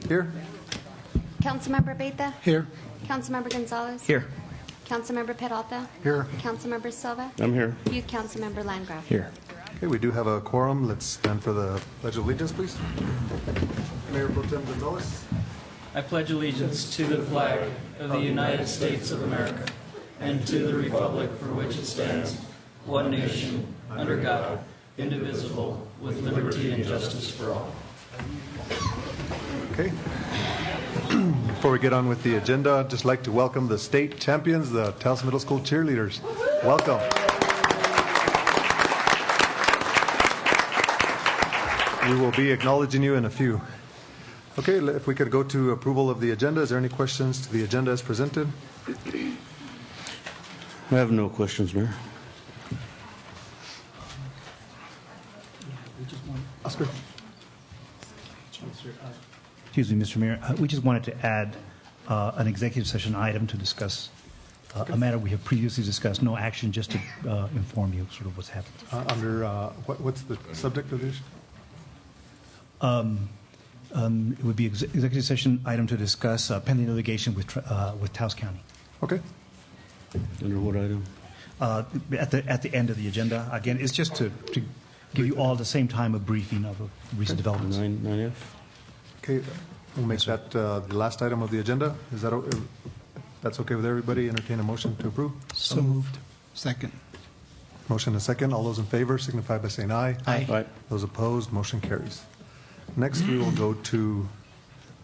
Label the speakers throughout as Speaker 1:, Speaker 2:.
Speaker 1: Here.
Speaker 2: Councilmember Beta?
Speaker 1: Here.
Speaker 2: Councilmember Gonzalez?
Speaker 3: Here.
Speaker 2: Councilmember Peralta?
Speaker 1: Here.
Speaker 2: Councilmember Silva?
Speaker 3: I'm here.
Speaker 2: Youth Councilmember Landgraf?
Speaker 3: Here.
Speaker 1: Okay, we do have a quorum. Let's stand for the Pledge of Allegiance, please. Mayor Pro Tem Gonzalez.
Speaker 4: I pledge allegiance to the flag of the United States of America and to the republic for which it stands, one nation, under God, indivisible, with liberty and justice for all.
Speaker 1: Okay. Before we get on with the agenda, I'd just like to welcome the state champions, the Taos Middle School cheerleaders. Welcome. We will be acknowledging you in a few. Okay, if we could go to approval of the agenda. Is there any questions to the agenda as presented?
Speaker 3: I have no questions, Mayor.
Speaker 1: Oscar.
Speaker 5: Excuse me, Mr. Mayor. We just wanted to add an executive session item to discuss a matter we have previously discussed. No action, just to inform you sort of what's happened.
Speaker 1: What's the subject of this?
Speaker 5: It would be executive session item to discuss pending litigation with Taos County.
Speaker 1: Okay.
Speaker 3: Under what item?
Speaker 5: At the end of the agenda. Again, it's just to give you all at the same time a briefing of recent developments.
Speaker 3: 9F?
Speaker 1: Okay, we'll make that the last item of the agenda. Is that that's okay with everybody? Entertain a motion to approve.
Speaker 6: So moved. Second.
Speaker 1: Motion and second. All those in favor signify by saying aye.
Speaker 6: Aye.
Speaker 3: Aye.
Speaker 1: Those opposed, motion carries. Next, we will go to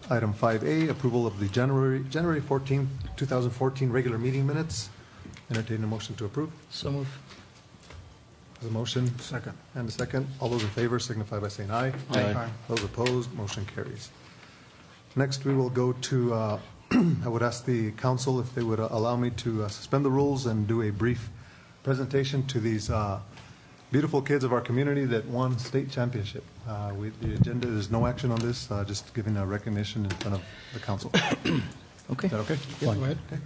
Speaker 1: item 5A, approval of the January 14, 2014 regular meeting minutes. Entertain a motion to approve.
Speaker 4: So move.
Speaker 1: There's a motion. Second. And a second. All those in favor signify by saying aye.
Speaker 3: Aye.
Speaker 1: Those opposed, motion carries. Next, we will go to, I would ask the council if they would allow me to suspend the rules and do a brief presentation to these beautiful kids of our community that won state championship. The agenda, there's no action on this, just giving a recognition in front of the council.
Speaker 3: Okay.
Speaker 1: Is that okay?
Speaker 6: Go ahead.
Speaker 1: Okay.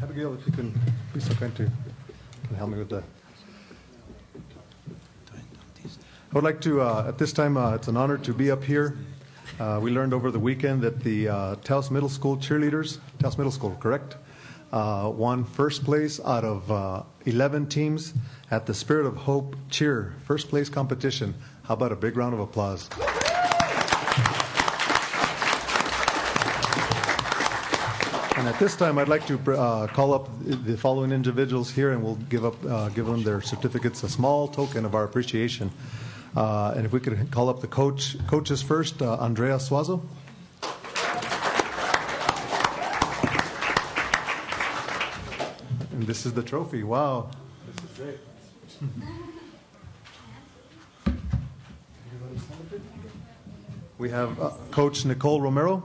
Speaker 1: Abigail, if you can please so kind to help me with that. I would like to, at this time, it's an honor to be up here. We learned over the weekend that the Taos Middle School cheerleaders, Taos Middle School, correct, won first place out of 11 teams at the Spirit of Hope Cheer first place competition. How about a big round of applause? And at this time, I'd like to call up the following individuals here, and we'll give them their certificates, a small token of our appreciation. And if we could call up the coaches first, Andrea Suazo. And this is the trophy. Wow. This is great. We have Coach Nicole Romero.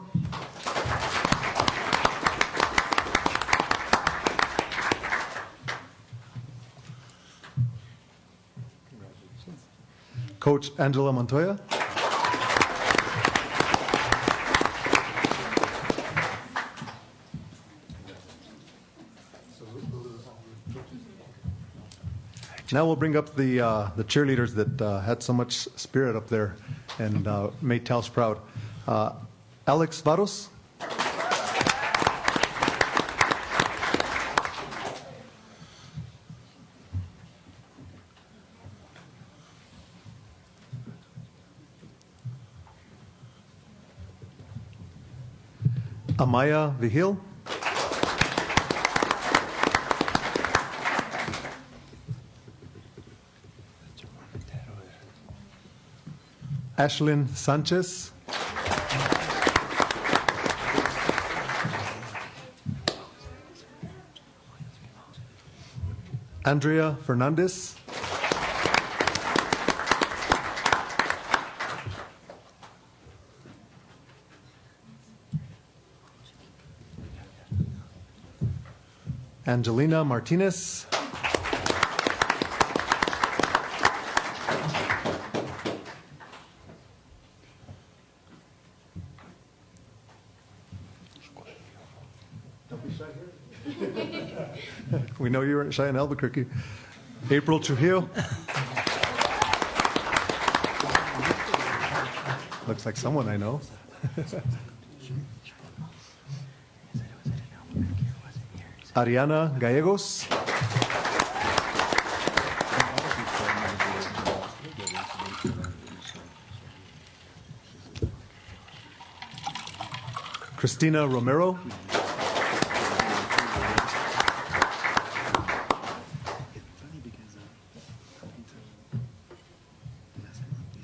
Speaker 1: Coach Angela Montoya. Now we'll bring up the cheerleaders that had so much spirit up there and made Taos proud. Alex Varos. Amaya Vigil. Ashlyn Sanchez. Andrea Fernandez. Angelina Martinez. We know you weren't shy in Albuquerque. April Trujillo. Looks like someone I know. Ariana Gallegos. Christina Romero.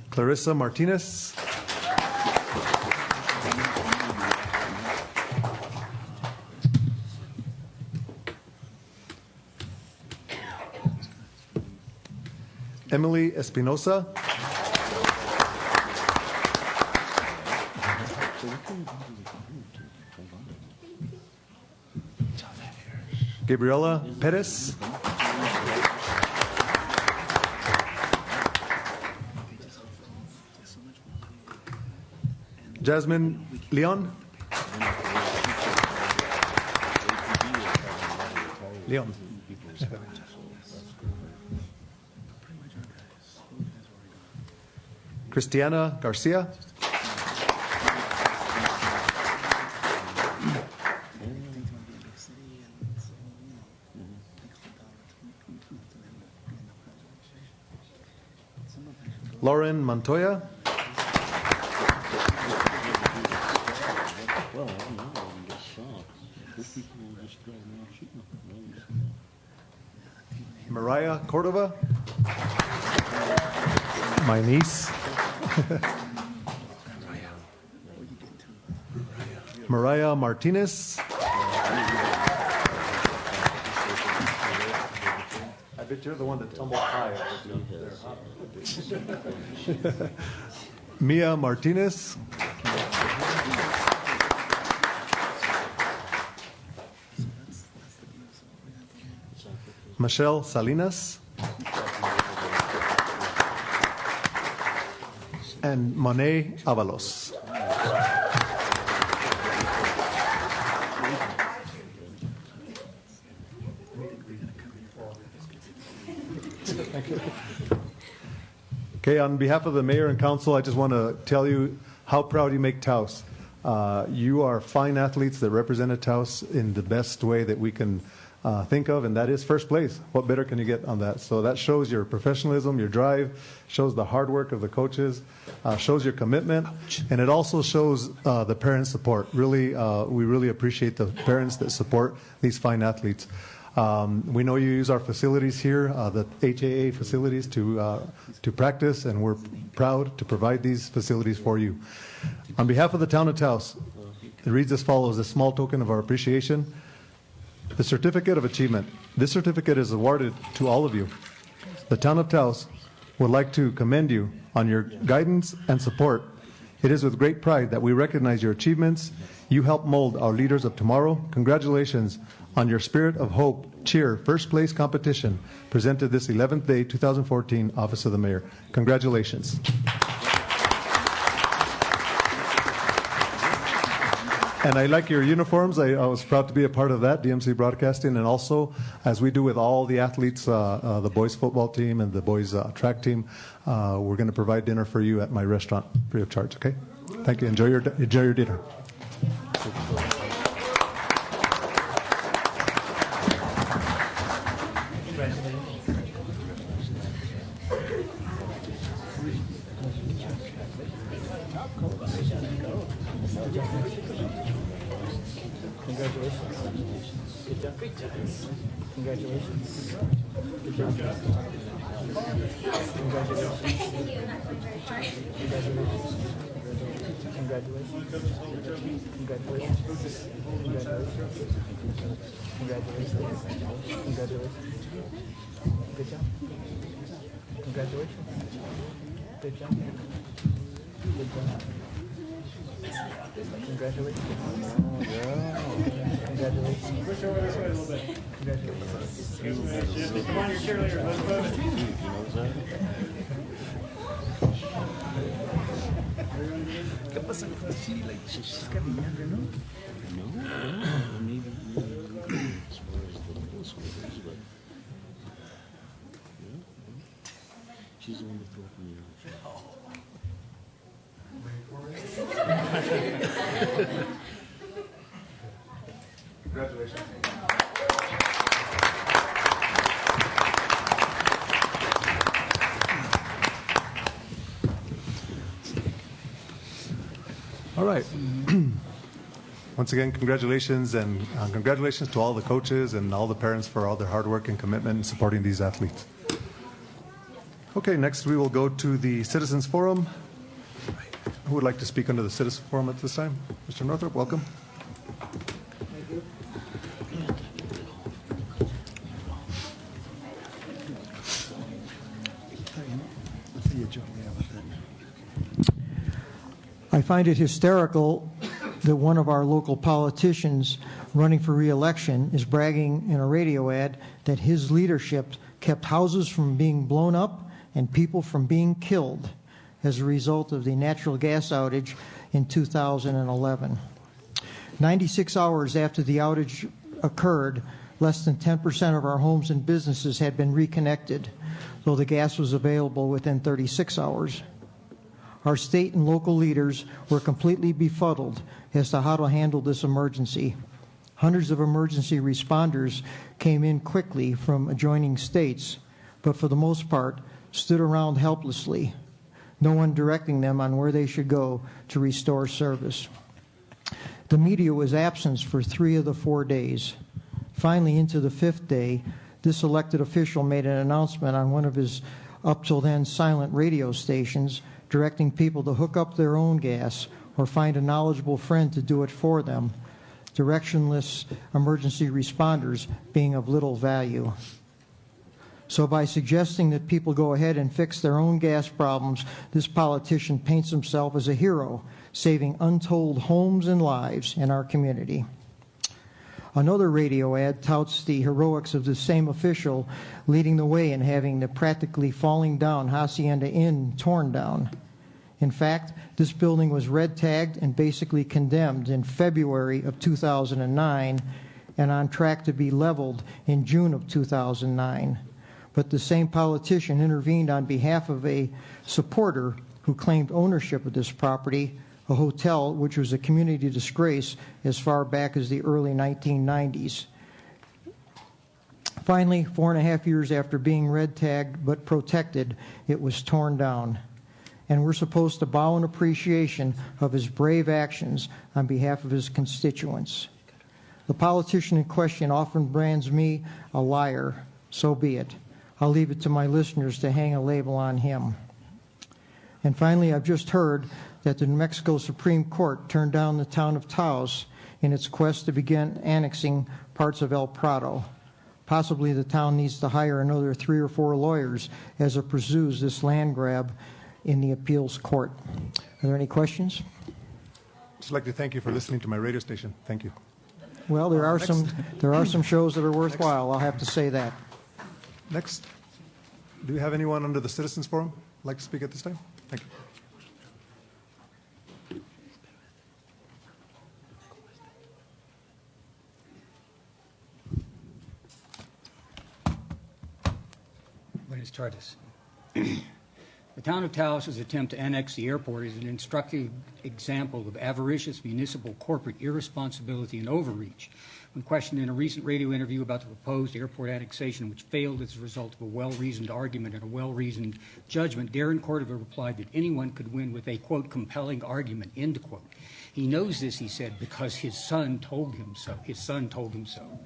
Speaker 1: Clarissa Martinez. Emily Espinosa. Gabriela Perez. Jasmine Leon. Leon. Cristiana Garcia. Lauren Montoya. Mariah Cordova. My niece. Mariah Martinez. I bet you're the one that tumbled high. Mia Martinez. Michelle Salinas. And Monet Avalos. Okay, on behalf of the mayor and council, I just want to tell you how proud you make Taos. You are fine athletes that represented Taos in the best way that we can think of, and that is first place. What better can you get on that? So that shows your professionalism, your drive, shows the hard work of the coaches, shows your commitment, and it also shows the parent support. Really, we really appreciate the parents that support these fine athletes. We know you use our facilities here, the HAA facilities, to practice, and we're proud to provide these facilities for you. On behalf of the town of Taos, it reads as follows: a small token of our appreciation. The Certificate of Achievement. This certificate is awarded to all of you. The town of Taos would like to commend you on your guidance and support. It is with great pride that we recognize your achievements. You help mold our leaders of tomorrow. Congratulations on your Spirit of Hope Cheer First Place competition presented this 11th day, 2014, Office of the Mayor. Congratulations. And I like your uniforms. I was proud to be a part of that, DMC Broadcasting. And also, as we do with all the athletes, the boys football team and the boys track team, we're going to provide dinner for you at my restaurant free of charge, okay? Thank you. Enjoy your dinner.
Speaker 6: ¿Qué pasa con Chile? ¿Es caminando, no?
Speaker 3: No, maybe. She's the one that threw up in the air.
Speaker 1: Congratulations. All right. Once again, congratulations, and congratulations to all the coaches and all the parents for all their hard work and commitment in supporting these athletes. Okay, next we will go to the Citizens Forum. Who would like to speak under the Citizens Forum at this time? Mr. Northrop, welcome.
Speaker 7: I find it hysterical that one of our local politicians running for re-election is bragging in a radio ad that his leadership kept houses from being blown up and people from being killed as a result of the natural gas outage in 2011. 96 hours after the outage occurred, less than 10% of our homes and businesses had been reconnected, though the gas was available within 36 hours. Our state and local leaders were completely befuddled as to how to handle this emergency. Hundreds of emergency responders came in quickly from adjoining states, but for the most part stood around helplessly, no one directing them on where they should go to restore service. The media was absent for 3 of the 4 days. Finally, into the 5th day, this elected official made an announcement on one of his up till then silent radio stations, directing people to hook up their own gas or find a knowledgeable friend to do it for them, directionless emergency responders being of little value. So by suggesting that people go ahead and fix their own gas problems, this politician paints himself as a hero, saving untold homes and lives in our community. Another radio ad touts the heroics of the same official leading the way in having the practically falling down Hacienda Inn torn down. In fact, this building was red tagged and basically condemned in February of 2009 and on track to be leveled in June of 2009. But the same politician intervened on behalf of a supporter who claimed ownership of this property, a hotel which was a community disgrace as far back as the early 1990s. Finally, 4.5 years after being red tagged but protected, it was torn down. And we're supposed to bow in appreciation of his brave actions on behalf of his constituents. The politician in question often brands me a liar. So be it. I'll leave it to my listeners to hang a label on him. And finally, I've just heard that the New Mexico Supreme Court turned down the town of Taos in its quest to begin annexing parts of El Prado. Possibly the town needs to hire another 3 or 4 lawyers as it pursues this land grab in the appeals court. Are there any questions?
Speaker 1: Just like to thank you for listening to my radio station. Thank you.
Speaker 7: Well, there are some shows that are worthwhile. I'll have to say that.
Speaker 1: Next, do we have anyone under the Citizens Forum like to speak at this time? Thank you.
Speaker 8: Buenas tardes. The town of Taos' attempt to annex the airport is an instructive example of avaricious municipal corporate irresponsibility and overreach. When questioned in a recent radio interview about the proposed airport annexation, which failed as a result of a well-reasoned argument and a well-reasoned judgment, DARREN CORDOVA replied that anyone could win with a, quote, compelling argument, end quote. He knows this, he said, because his son told him so. His son told him so.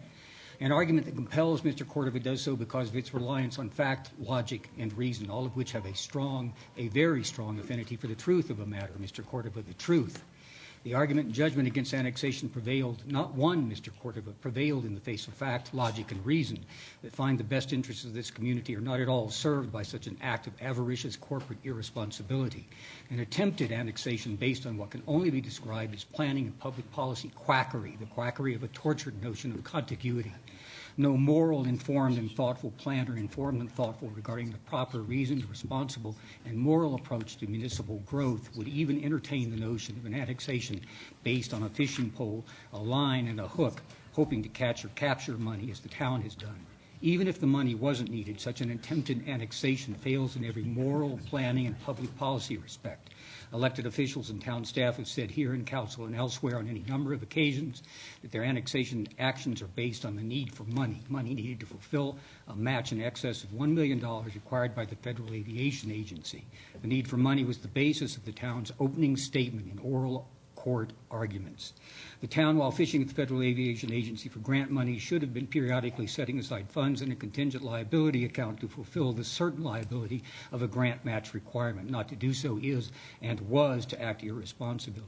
Speaker 8: An argument that compels Mr. Cordova does so because of its reliance on fact, logic, and reason, all of which have a very strong affinity for the truth of a matter, Mr. Cordova, the truth. The argument and judgment against annexation prevailed, not one, Mr. Cordova, prevailed in the face of fact, logic, and reason that find the best interests of this community are not at all served by such an act of avaricious corporate irresponsibility. An attempted annexation based on what can only be described as planning and public policy quackery, the quackery of a tortured notion of contiguity. No moral, informed, and thoughtful planner, informed and thoughtful regarding the proper, reasoned, responsible, and moral approach to municipal growth would even entertain the notion of an annexation based on a fishing pole, a line, and a hook hoping to catch or capture money as the town has done. Even if the money wasn't needed, such an attempted annexation fails in every moral, planning, and public policy respect. Elected officials and town staff have said here in council and elsewhere on any number of occasions that their annexation actions are based on the need for money needed to fulfill a match in excess of $1 million required by the Federal Aviation Agency. The need for money was the basis of the town's opening statement in oral court arguments. The town, while fishing at the Federal Aviation Agency for grant money, should have been periodically setting aside funds in a contingent liability account to fulfill the certain liability of a grant match requirement. Not to do so is and was to act irresponsibly.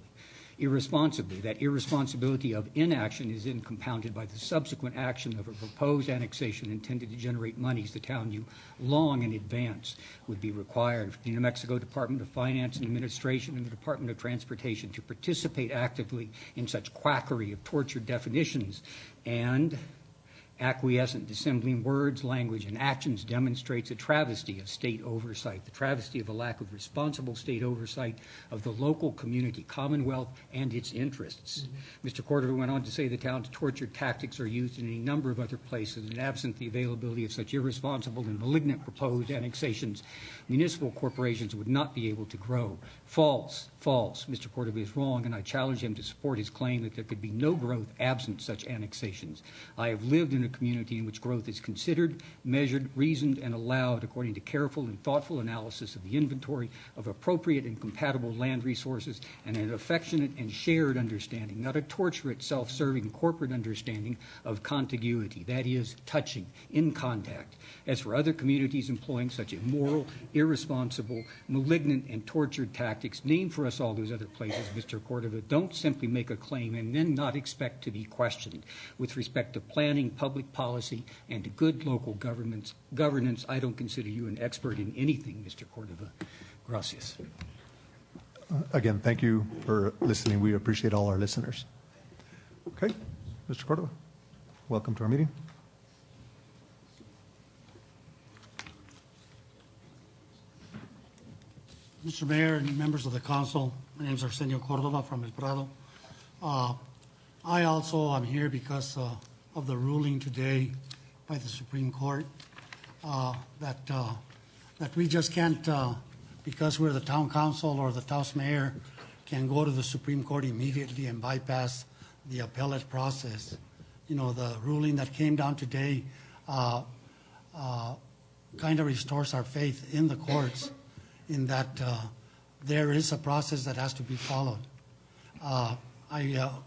Speaker 8: That irresponsibility of inaction is then compounded by the subsequent action of a proposed annexation intended to generate monies the town knew long in advance would be required for the New Mexico Department of Finance and Administration and the Department of Transportation to participate actively in such quackery of tortured definitions and acquiescent dissembling words, language, and actions demonstrates a travesty of state oversight, the travesty of a lack of responsible state oversight of the local community, commonwealth, and its interests. Mr. Cordova went on to say the town's torture tactics are used in a number of other places, and absent the availability of such irresponsible and malignant proposed annexations, municipal corporations would not be able to grow. False. Mr. Cordova is wrong, and I challenge him to support his claim that there could be no growth absent such annexations. I have lived in a community in which growth is considered, measured, reasoned, and allowed according to careful and thoughtful analysis of the inventory of appropriate and compatible land resources and an affectionate and shared understanding, not a torturate, self-serving corporate understanding of contiguity, that is, touching, in contact. As for other communities employing such immoral, irresponsible, malignant, and tortured tactics, name for us all those other places, Mr. Cordova. Don't simply make a claim and then not expect to be questioned. With respect to planning, public policy, and good local governance, I don't consider you an expert in anything, Mr. Cordova. Gracias.
Speaker 1: Again, thank you for listening. We appreciate all our listeners. Okay, Mr. Cordova, welcome to our meeting.
Speaker 9: Mr. Mayor and members of the council, my name is Arsenio Cordova from El Prado. I also am here because of the ruling today by the Supreme Court that we just can't, because we're the town council or the Taos mayor, can go to the Supreme Court immediately and bypass the appellate process. You know, the ruling that came down today kind of restores our faith in the courts, in that there is a process that has to be followed. I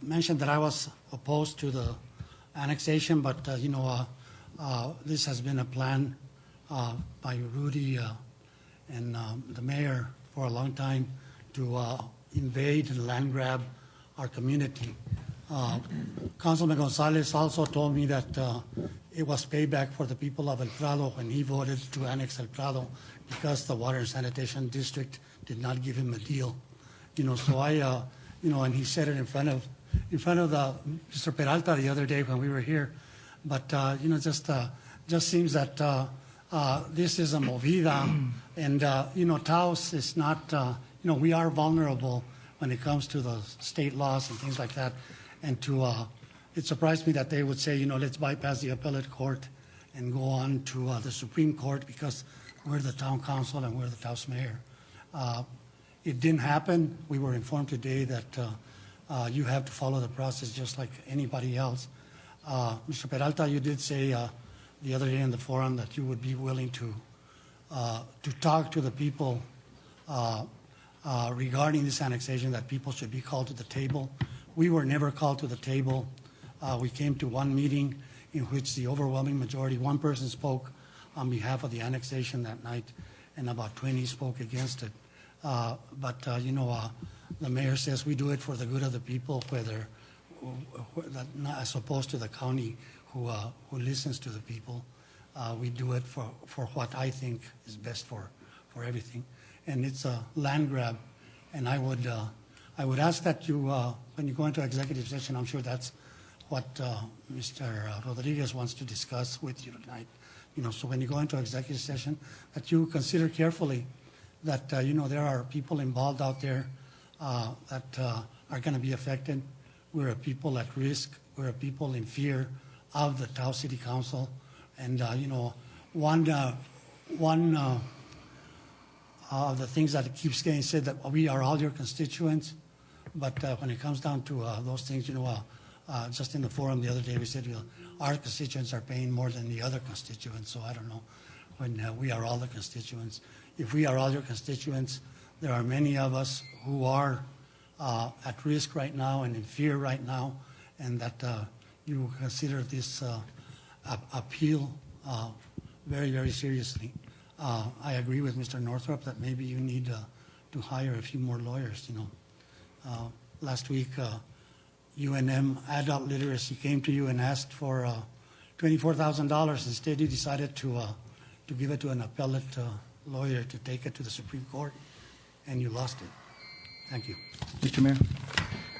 Speaker 9: mentioned that I was opposed to the annexation, but this has been a plan by Rudy and the mayor for a long time to invade and land grab our community. Councilman Gonzalez also told me that it was payback for the people of El Prado when he voted to annex El Prado because the Water and Sanitation District did not give him a deal. So I, and he said it in front of Mr. Peralta the other day when we were here. But just seems that this is a movida, and Taos is not. We are vulnerable when it comes to the state laws and things like that. And it surprised me that they would say, let's bypass the appellate court and go on to the Supreme Court because we're the town council and we're the Taos mayor. It didn't happen. We were informed today that you have to follow the process just like anybody else. Mr. Peralta, you did say the other day in the forum that you would be willing to talk to the people regarding this annexation, that people should be called to the table. We were never called to the table. We came to one meeting in which the overwhelming majority, one person spoke on behalf of the annexation that night, and about 20 spoke against it. But the mayor says we do it for the good of the people, as opposed to the county who listens to the people. We do it for what I think is best for everything. And it's a land grab. And I would ask that you, when you go into executive session, I'm sure that's what Mr. Rodriguez wants to discuss with you tonight. So when you go into executive session, that you consider carefully that, there are people involved out there that are going to be affected. We're a people at risk. we're people in fear of the Taos City Council. And, one of the things that keeps getting said that we are all your constituents, but when it comes down to those things, just in the forum the other day, we said our constituents are paying more than the other constituents, so I don't know when we are all the constituents. If we are all your constituents, there are many of us who are at risk right now and in fear right now, and that you consider this appeal very, very seriously. I agree with Mr. Northrup that maybe you need to hire a few more lawyers. Last week, UNM Adult Literacy came to you and asked for $24,000. Instead, you decided to give it to an appellate lawyer to take it to the Supreme Court, and you lost it. Thank you.
Speaker 4: Mr. Mayor.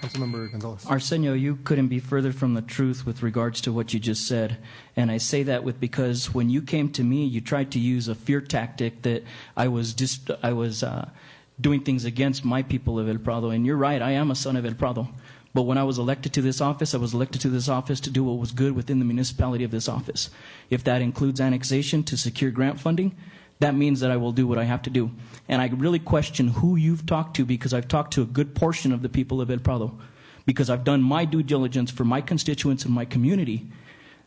Speaker 1: Councilmember Gonzalez.
Speaker 4: Arsenio, you couldn't be further from the truth with regards to what you just said. And I say that because when you came to me, you tried to use a fear tactic that I was doing things against my people of El Prado. And you're right, I am a son of El Prado. But when I was elected to this office, I was elected to this office to do what was good within the municipality of this office. If that includes annexation to secure grant funding, that means that I will do what I have to do. And I really question who you've talked to, because I've talked to a good portion of the people of El Prado, because I've done my due diligence for my constituents and my community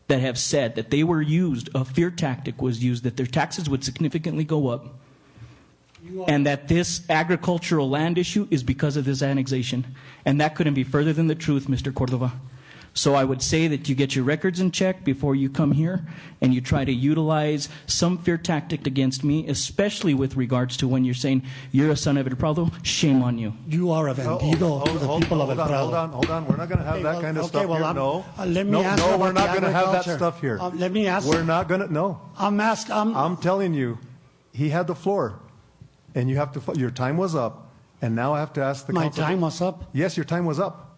Speaker 4: that have said that they were used, a fear tactic was used, that their taxes would significantly go up, and that this agricultural land issue is because of this annexation. And that couldn't be further than the truth, Mr. Cordova. So I would say that you get your records in check before you come here, and you try to utilize some fear tactic against me, especially with regards to when you're saying you're a son of El Prado. Shame on you.
Speaker 9: You are a bandido to the people of El Prado.
Speaker 1: Hold on. We're not going to have that kind of stuff here. No.
Speaker 9: Let me ask you
Speaker 1: we're
Speaker 9: about
Speaker 1: not going to have that
Speaker 9: agriculture.
Speaker 1: stuff here.
Speaker 9: Let me ask.
Speaker 1: We're not going to. No. I'm telling you, he had the floor, and you have to. Your time was up, and now I have to ask the council.
Speaker 9: My time was up?
Speaker 1: Yes, your time was up.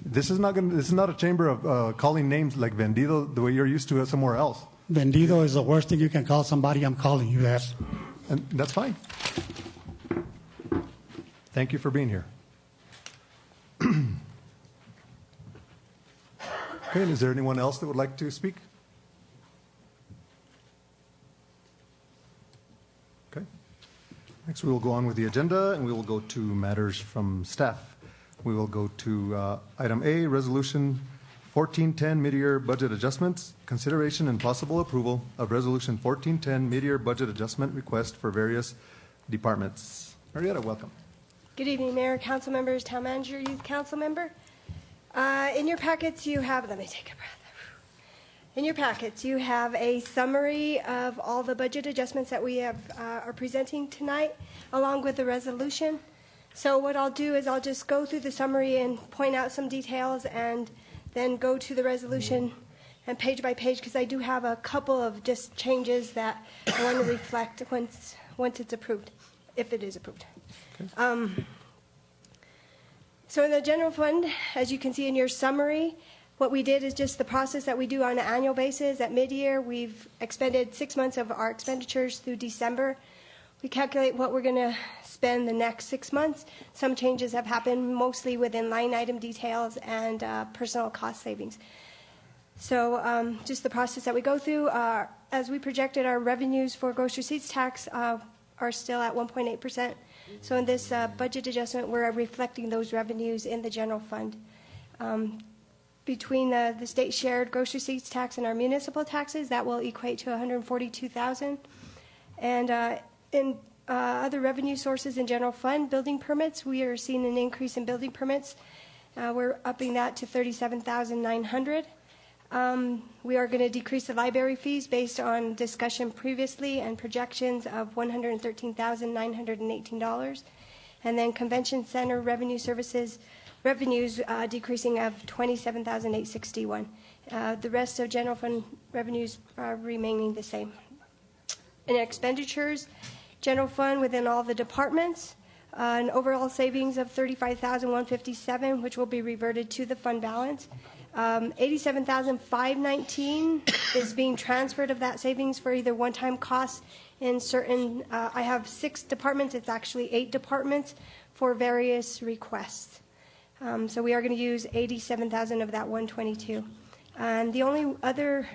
Speaker 1: This is not a chamber of calling names like vendido the way you're used to it somewhere else.
Speaker 9: Vendido is the worst thing you can call somebody. I'm calling you that.
Speaker 1: And that's fine. Thank you for being here. Okay, and is there anyone else that would like to speak? Okay. Next, we will go on with the agenda, and we will go to matters from staff. We will go to item A, Resolution 1410, Mid-Year Budget Adjustments, consideration and possible approval of Resolution 1410, Mid-Year Budget Adjustment Request for various departments. Marietta, welcome.
Speaker 10: Good evening, Mayor, Council members, Town Manager, Youth Council Member. In your packets, you have, let me take a breath. In your packets, you have a summary of all the budget adjustments that we are presenting tonight, along with the resolution. So what I'll do is I'll just go through the summary and point out some details, and then go to the resolution and page by page, because I do have a couple of just changes that I want to reflect once it's approved, if it is approved. Okay. So in the general fund, as you can see in your summary, what we did is just the process that we do on an annual basis. At mid-year, we've expended 6 months of our expenditures through December. We calculate what we're going to spend the next 6 months. Some changes have happened, mostly within line item details and personal cost savings. So just the process that we go through. As we projected, our revenues for gross receipts tax are still at 1.8%. So in this budget adjustment, we're reflecting those revenues in the general fund. Between the state shared gross receipts tax and our municipal taxes, that will equate to $142,000. And in other revenue sources in general fund, building permits, we are seeing an increase in building permits. We're upping that to $37,900. We are going to decrease the library fees based on discussion previously and projections of $113,918. And then convention center revenue services revenues decreasing of $27,861. The rest of general fund revenues are remaining the same. In expenditures, general fund within all the departments, an overall savings of $35,157, which will be reverted to the fund balance. $87,519 is being transferred of that savings for either one-time costs in certain, I have 6 departments, it's actually 8 departments for various requests. So we are going to use 87,000 of that 122. And the only other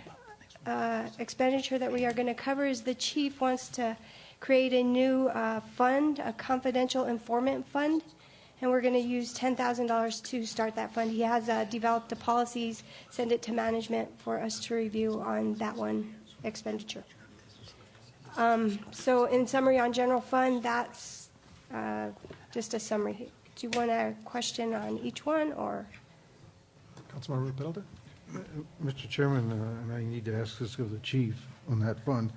Speaker 10: expenditure that we are going to cover is the chief wants to create a new fund, a confidential informant fund, and we're going to use $10,000 to start that fund. He has developed the policies, send it to management for us to review on that one expenditure. So in summary on general fund, that's just a summary. Do you want a question on each one, or?
Speaker 1: Councilmember Peralta?
Speaker 6: Mr. Chairman, and I need to ask this of the chief on that fund.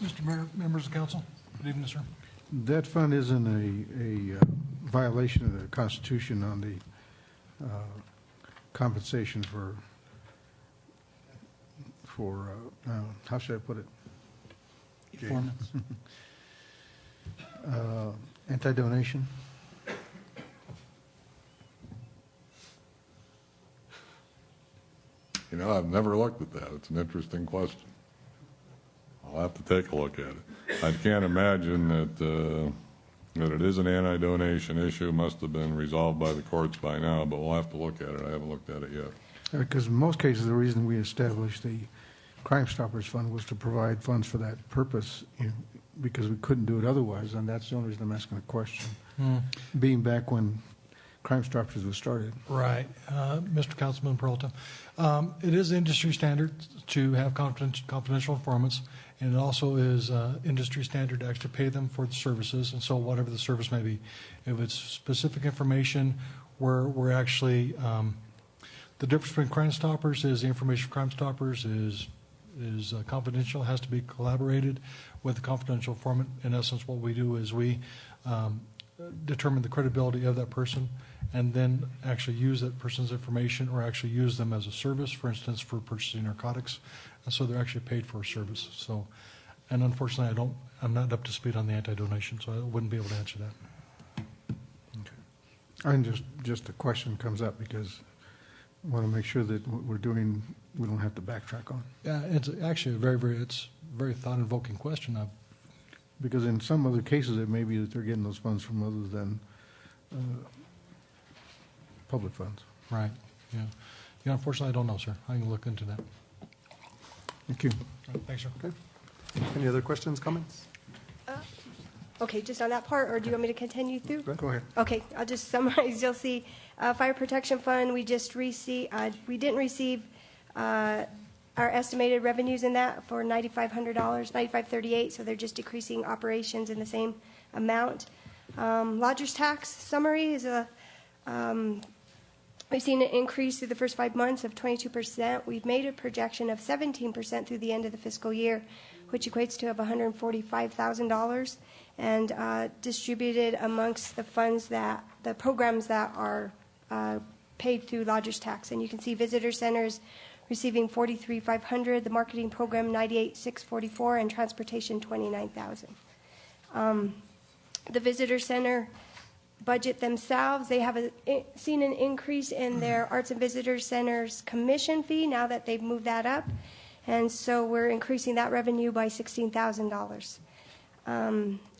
Speaker 11: Mr. Mayor, members of council, good evening, sir.
Speaker 6: That fund isn't a violation of the Constitution on the compensation for how should I put it?
Speaker 11: Performance.
Speaker 6: Anti-donation?
Speaker 12: You know, I've never looked at that. It's an interesting question. I'll have to take a look at it. I can't imagine that it is an anti-donation issue. Must have been resolved by the courts by now, but we'll have to look at it. I haven't looked at it yet.
Speaker 6: Because in most cases, the reason we established the Crime Stoppers Fund was to provide funds for that purpose, because we couldn't do it otherwise, and that's the only reason I'm asking the question. Being back when Crime Stoppers was started.
Speaker 11: Right. Mr. Councilman Peralta, it is industry standard to have confidential informants, and it also is industry standard to actually pay them for the services, and so whatever the service may be. If it's specific information where we're actually, the difference between Crime Stoppers is the information from Crime Stoppers is confidential, has to be collaborated with the confidential informant. In essence, what we do is we determine the credibility of that person and then actually use that person's information or actually use them as a service, for instance, for purchasing narcotics. And so they're actually paid for a service. So, and unfortunately, I'm not up to speed on the anti-donation, so I wouldn't be able to answer that.
Speaker 6: Okay. And just a question comes up because I want to make sure that what we're doing, we don't have to backtrack on.
Speaker 11: Yeah, it's actually it's a very thought-invoking question.
Speaker 6: Because in some other cases, it may be that they're getting those funds from other than public funds.
Speaker 11: Right. Yeah. Yeah. Unfortunately, I don't know, sir. I can look into that.
Speaker 6: Thank you.
Speaker 11: Right, thanks, sir.
Speaker 1: Okay. Any other questions, comments?
Speaker 10: Okay, just on that part, or do you want me to continue through?
Speaker 6: Go ahead.
Speaker 10: Okay, I'll just summarize. You'll see Fire Protection Fund, we just received, we didn't receive our estimated revenues in that for $9,500, $9,538, so they're just decreasing operations in the same amount. Lodgers tax summary is we've seen an increase through the first 5 months of 22%. We've made a projection of 17% through the end of the fiscal year, which equates to $145,000, and distributed amongst the funds the programs that are paid through lodgers tax. And you can see visitor centers receiving $43,500, the marketing program $98,644, and transportation $29,000. The visitor center budget themselves, they have seen an increase in their Arts and Visitor Center's commission fee now that they've moved that up, and so we're increasing that revenue by $16,000.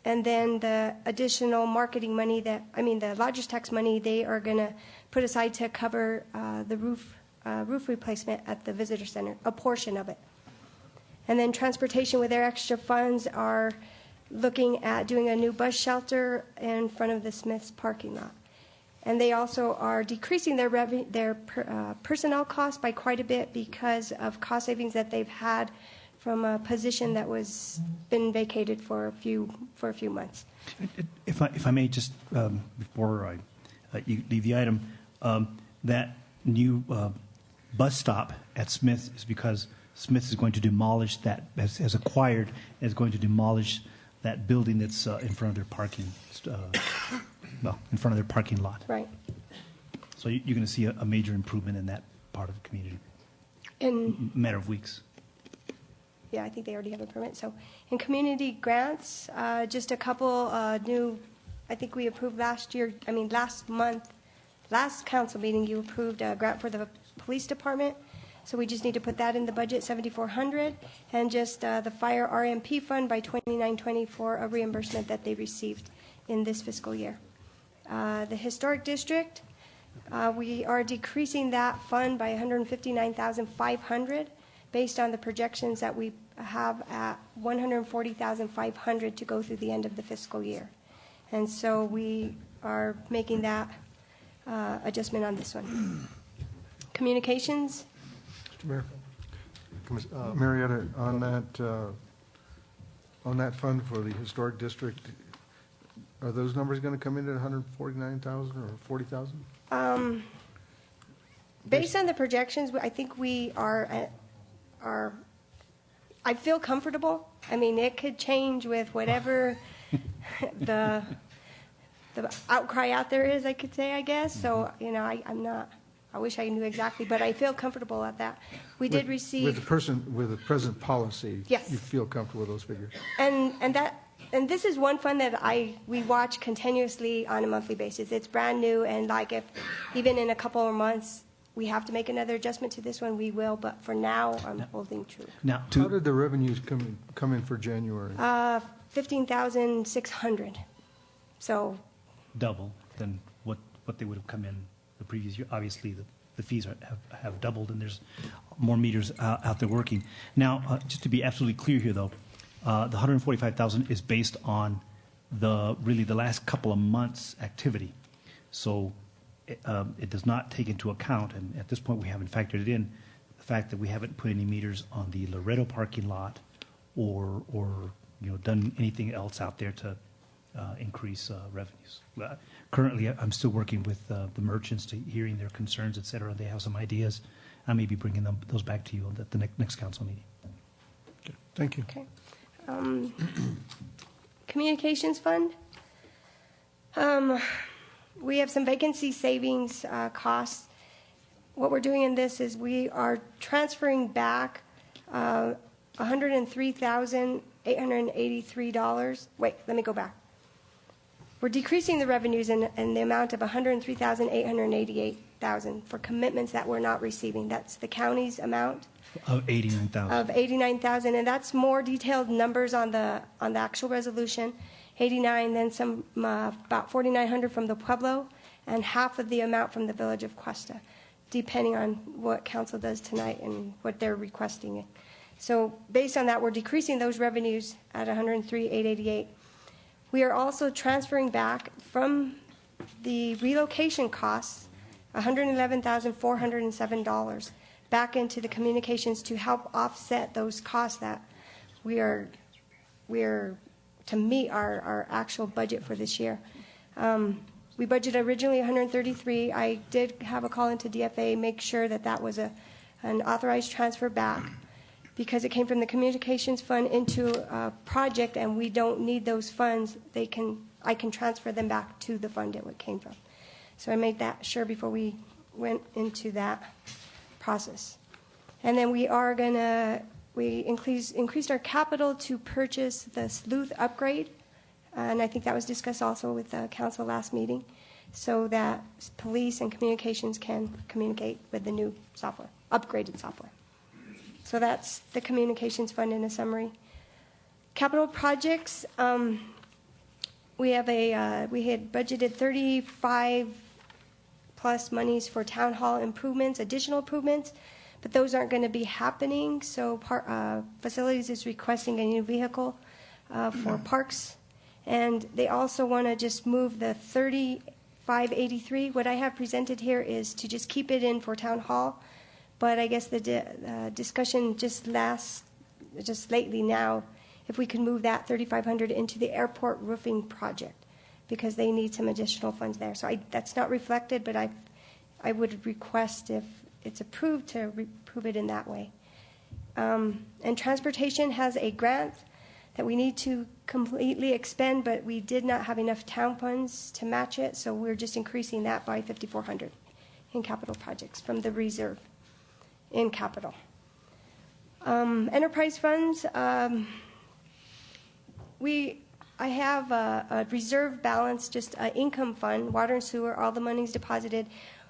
Speaker 10: And then the additional marketing money the lodgers tax money, they are going to put aside to cover the roof replacement at the visitor center, a portion of it. And then transportation with their extra funds are looking at doing a new bus shelter in front of the Smith's parking lot. And they also are decreasing their personnel costs by quite a bit because of cost savings that they've had from a position that was been vacated for a few months.
Speaker 5: If I may, just before you leave the item, that new bus stop at Smith is because Smith is going to demolish that, has acquired, and is going to demolish that building that's in front of their parking, in front of their parking lot.
Speaker 10: Right.
Speaker 5: So you're going to see a major improvement in that part of the community
Speaker 10: In
Speaker 5: a matter of weeks.
Speaker 10: Yeah, I think they already have a permit. So in community grants, just a couple new, I think we approved last council meeting, you approved a grant for the police department So we just need to put that in the budget, $7,400, and just the fire RMP fund by $2920 for a reimbursement that they received in this fiscal year. The historic district, we are decreasing that fund by $159,500 based on the projections that we have at $140,500 to go through the end of the fiscal year. And so we are making that adjustment on this one. Communications.
Speaker 6: Mr. Mayor. Marietta, on that fund for the historic district, are those numbers going to come in at 149,000 or 40,000?
Speaker 10: Based on the projections, I think we are, I feel comfortable. I mean, it could change with whatever the outcry out there is, I could say, I guess. So, you know, I'm not, I wish I knew exactly, but I feel comfortable at that. We did receive. With
Speaker 6: the present policy.
Speaker 10: Yes.
Speaker 6: You feel comfortable with those figures?
Speaker 10: And this is one fund that we watch continuously on a monthly basis. It's brand new, and like if even in a couple of months we have to make another adjustment to this one, we will. But for now, I'm holding true.
Speaker 5: Now,
Speaker 6: how did the revenues come in for January?
Speaker 10: 15,600. So
Speaker 5: double than what they would have come in the previous year. Obviously, the fees have doubled, and there's more meters out there working. Now, just to be absolutely clear here, though, the 145,000 is based on the last couple of months' activity. So it does not take into account, and at this point we haven't factored it in, the fact that we haven't put any meters on the Loretto parking lot or done anything else out there to increase revenues. Currently, I'm still working with the merchants to hearing their concerns, et cetera. They have some ideas. I may be bringing those back to you at the next council meeting.
Speaker 6: Okay. Thank you.
Speaker 10: Okay. Communications fund. We have some vacancy savings costs. What we're doing in this is we are transferring back $103,883. Wait, let me go back. We're decreasing the revenues in the amount of $103,888 for commitments that we're not receiving. That's the county's amount.
Speaker 5: Of 89,000.
Speaker 10: Of 89,000, and that's more detailed numbers on the actual resolution. 89, then some about 4,900 from the Pueblo, and half of the amount from the village of Cuesta, depending on what council does tonight and what they're requesting. So based on that, we're decreasing those revenues at 103,888. We are also transferring back from the relocation costs $111,407 back into the communications to help offset those costs that we're to meet our actual budget for this year. We budgeted originally 133. I did have a call into DFA, make sure that was an authorized transfer back because it came from the communications fund into a project, and we don't need those funds. I can transfer them back to the fund it came from. So I made that sure before we went into that process. And then we increased our capital to purchase the sleuth upgrade, and I think that was discussed also with the council last meeting, so that police and communications can communicate with the new software, upgraded software. So that's the communications fund in a summary. Capital projects, we had budgeted 35 plus monies for town hall improvements, additional improvements, but those aren't going to be happening. So facilities is requesting a new vehicle for parks, and they also want to just move the 3583. What I have presented here is to just keep it in for town hall, but I guess the discussion just lately now, if we can move that 3,500 into the airport roofing project, because they need some additional funds there. So that's not reflected, but I would request, if it's approved, to approve it in that way. And transportation has a grant that we need to completely expend, but we did not have enough town funds to match it, so we're just increasing that by $5,400 in capital projects from the reserve in capital. Enterprise funds, I have a reserve balance, just an income fund, water and sewer, all the money's deposited.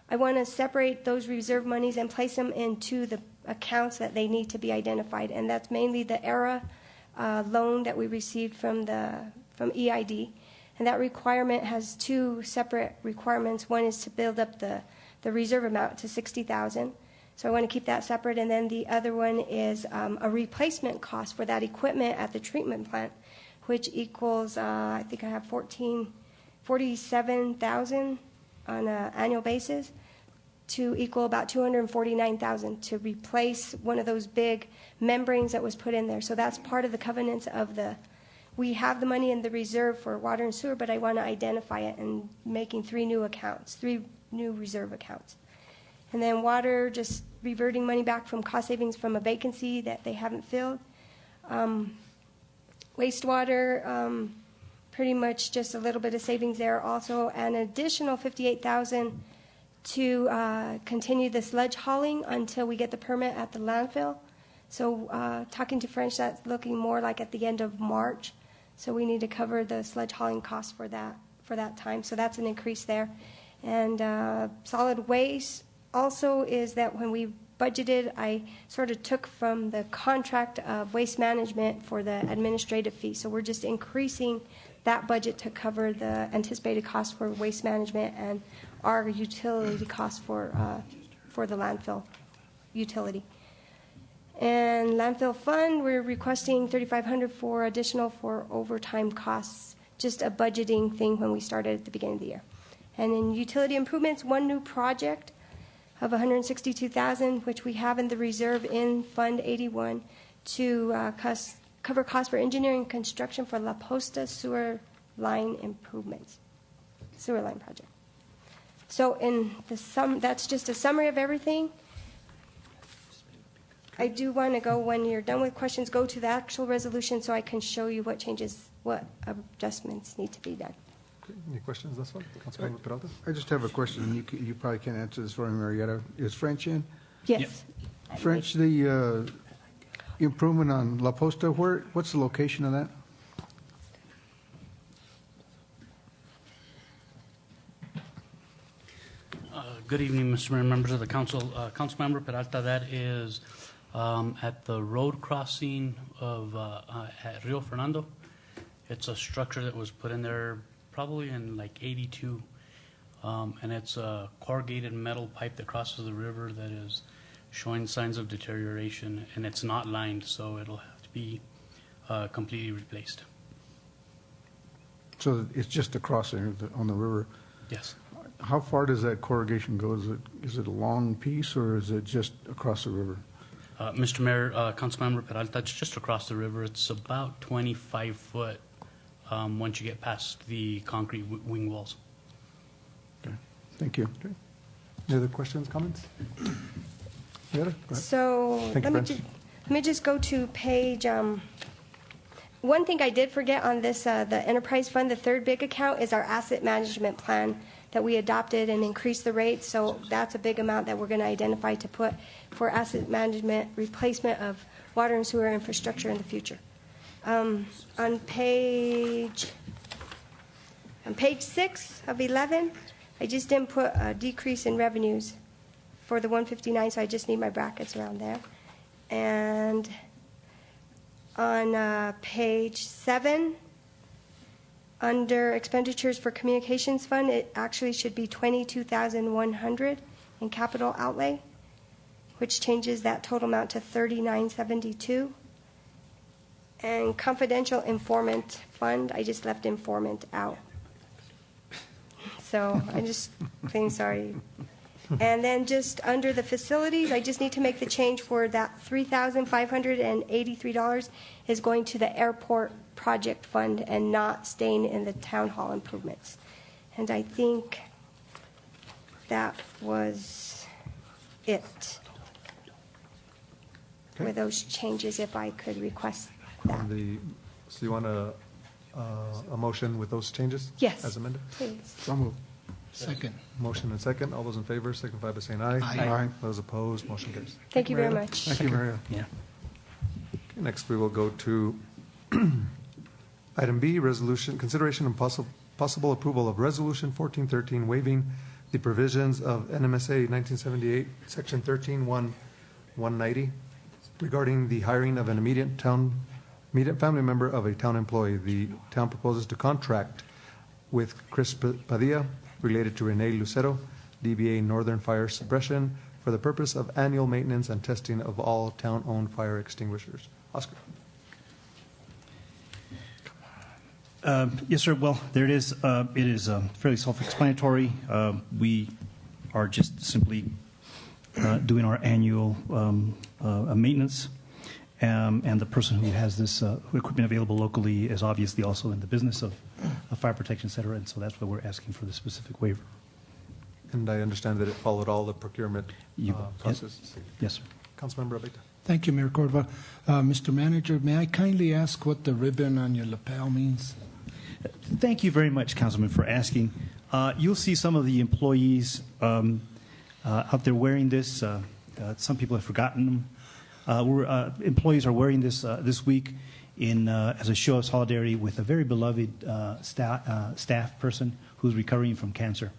Speaker 10: I want to separate those reserve monies and place them into accounts that they need to be identified, and that's mainly the ERA loan that we received from EID. And that requirement has two separate requirements. One is to build up the reserve amount to $60,000. So I want to keep that separate. And then the other one is a replacement cost for that equipment at the treatment plant, which equals, I think I have $47,000 on an annual basis, to equal about $249,000 to replace one of those big membranes that was put in there. So that's part of the covenants of we have the money in the reserve for water and sewer, but I want to identify it and making three new reserve accounts. And then water, just reverting money back from cost savings from a vacancy that they haven't filled. Wastewater, pretty much just a little bit of savings there. Also, an additional $58,000 to continue the sludge hauling until we get the permit at the landfill. So talking to French, that's looking more like at the end of March. So we need to cover the sludge hauling costs for that time. So that's an increase there. And solid waste also is that when we budgeted, I sort of took from the contract of waste management for the administrative fee. So we're just increasing that budget to cover the anticipated costs for waste management and our utility costs for the landfill utility. And landfill fund, we're requesting $3,500 for additional for overtime costs, just a budgeting thing when we started at the beginning of the year. And in utility improvements, one new project of $162,000, which we have in the reserve in Fund 81 to cover costs for engineering and construction for La Posta sewer line improvements, sewer line project. So in that's just a summary of everything. I do want to go, when you're done with questions, go to the actual resolution so I can show you what changes, what adjustments need to be done.
Speaker 1: Okay. Any questions thus far? Councilmember Peralta?
Speaker 6: I just have a question, and you probably can't answer this for me, Marietta. Is French in?
Speaker 10: Yes.
Speaker 5: Yep.
Speaker 6: French, the improvement on La Posta, what's the location of that?
Speaker 3: Good evening, Mr. Mayor, members of the council. Councilmember Peralta, that is at the road crossing of at Rio Fernando. It's a structure that was put in there probably in like '82, and it's a corrugated metal pipe that crosses the river that is showing signs of deterioration, and it's not lined, so it'll have to be completely replaced.
Speaker 6: So it's just a crossing on the river?
Speaker 3: Yes.
Speaker 6: How far does that corrugation go? Is it a long piece, or is it just across the river?
Speaker 3: Mr. Mayor, Councilmember Peralta, it's just across the river. It's about 25 foot once you get past the concrete wing walls.
Speaker 6: Okay. Thank you.
Speaker 1: Okay. Any other questions, comments? Yeah, go ahead.
Speaker 10: So
Speaker 1: Thank you,
Speaker 10: let me just go to page. One thing I did forget on this, the enterprise fund, the third big account is our asset management plan that we adopted and increased the rate. So that's a big amount that we're going to identify to put for asset management replacement of water and sewer infrastructure in the future. On page 6 of 11, I just didn't put a decrease in revenues for the 159, so I just need my brackets around there. And on page 7, under expenditures for communications fund, it actually should be $22,100 in capital outlay, which changes that total amount to $39.72. And confidential informant fund, I just left informant out. So I just saying sorry. And then just under the facilities, I just need to make the change for that $3,583 is going to the airport project fund and not staying in the town hall improvements. And I think that was it with those changes, if I could request that.
Speaker 1: So you want a motion with those changes?
Speaker 10: Yes,
Speaker 1: as amended?
Speaker 10: please.
Speaker 6: So moved.
Speaker 11: Second.
Speaker 1: Motion and second. All those in favor signify by saying aye.
Speaker 6: Aye.
Speaker 1: Those opposed, motion carries.
Speaker 10: Thank you very much.
Speaker 6: Thank you, Maria.
Speaker 5: Yeah.
Speaker 1: Okay, next, we will go to item B, resolution, consideration and possible approval of resolution 1413 waiving the provisions of NMSA 1978, section 13.1 190 regarding the hiring of an immediate family member of a town employee. The town proposes to contract with Chris Padilla related to Renee Lucero, DBA Northern Fire Suppression, for the purpose of annual maintenance and testing of all town-owned fire extinguishers. Oscar.
Speaker 5: Yes, sir. Well, there it is. It is fairly self-explanatory. We are just simply doing our annual maintenance, and the person who has this equipment available locally is obviously also in the business of fire protection, et cetera, and so that's why we're asking for the specific waiver.
Speaker 1: And I understand that it followed all the procurement processes.
Speaker 5: Yes, sir.
Speaker 1: Councilmember Abeyta.
Speaker 13: Thank you, Mayor Cordova. Mr. Manager, may I kindly ask what the ribbon on your lapel means?
Speaker 5: Thank you very much, Councilman, for asking. You'll see some of the employees out there wearing this. Some people have forgotten them. Employees are wearing this this week as a show of solidarity with a very beloved staff person who's recovering from cancer.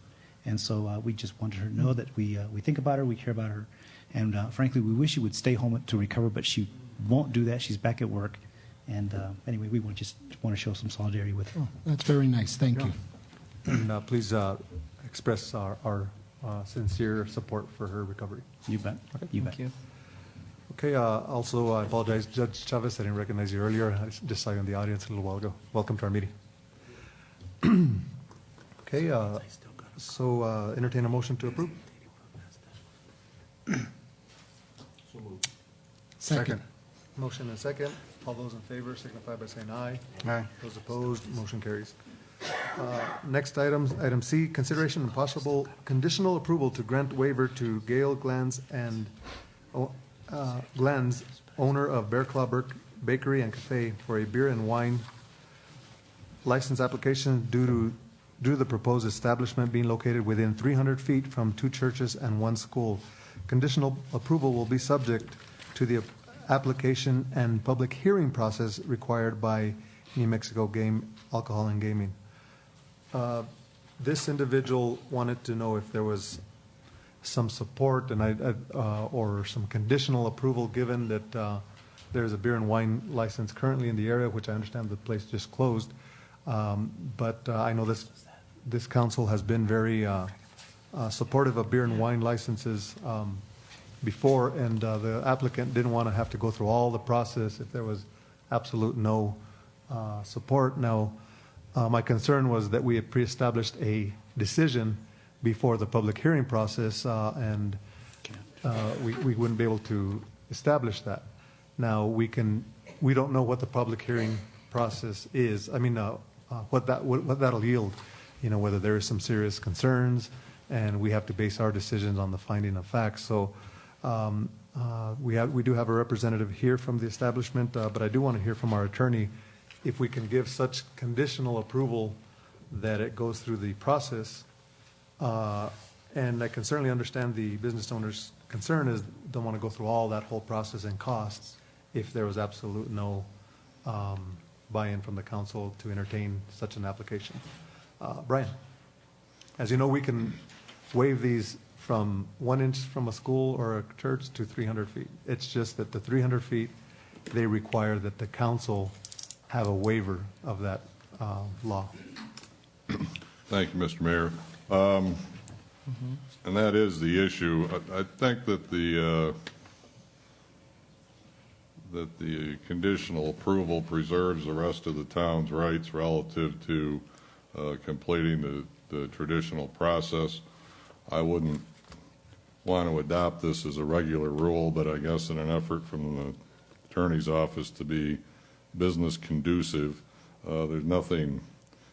Speaker 5: And so we just wanted her to know that we think about her, we care about her, and frankly, we wish she would stay home to recover, but she won't do that. She's back at work. And anyway, we just want to show some solidarity with her.
Speaker 13: Oh, that's very nice. Thank you.
Speaker 1: And please express our sincere support for her recovery.
Speaker 5: You bet.
Speaker 1: Okay.
Speaker 5: You bet.
Speaker 13: Thank you.
Speaker 1: Okay, also, I apologize, Judge Chavez, I didn't recognize you earlier. I just saw you in the audience a little while ago. Welcome to our meeting. Okay, so entertain a motion to approve.
Speaker 13: Second.
Speaker 1: Motion and second. All those in favor signify by saying aye.
Speaker 6: Aye.
Speaker 1: Those opposed, motion carries. Next item C, consideration and possible conditional approval to grant waiver to Gail Glanz and Glanz, owner of Bear Claw Bakery and Cafe, for a beer and wine license application due to the proposed establishment being located within 300 feet from 2 churches and 1 school. Conditional approval will be subject to the application and public hearing process required by New Mexico Alcohol and Gaming. This individual wanted to know if there was some support and or some conditional approval, given that there's a beer and wine license currently in the area, which I understand the place just closed. But I know this council has been very supportive of beer and wine licenses before, and the applicant didn't want to have to go through all the process if there was absolute no support. Now, my concern was that we had pre-established a decision before the public hearing process, and we wouldn't be able to establish that. Now, we don't know what the public hearing process is. I mean, what that'll yield, whether there is some serious concerns, and we have to base our decisions on the finding of facts. So we do have a representative here from the establishment, but I do want to hear from our attorney if we can give such conditional approval that it goes through the process. And I can certainly understand the business owner's concern is don't want to go through all that whole process and costs if there was absolute no buy-in from the council to entertain such an application. Brian, as you know, we can waive these from 1 inch from a school or a church to 300 feet. It's just that the 300 feet, they require that the council have a waiver of that law.
Speaker 12: Thank you, Mr. Mayor. And that is the issue. I think that the conditional approval preserves the rest of the town's rights relative to completing the traditional process. I wouldn't want to adopt this as a regular rule, but I guess in an effort from the attorney's office to be business conducive, there's nothing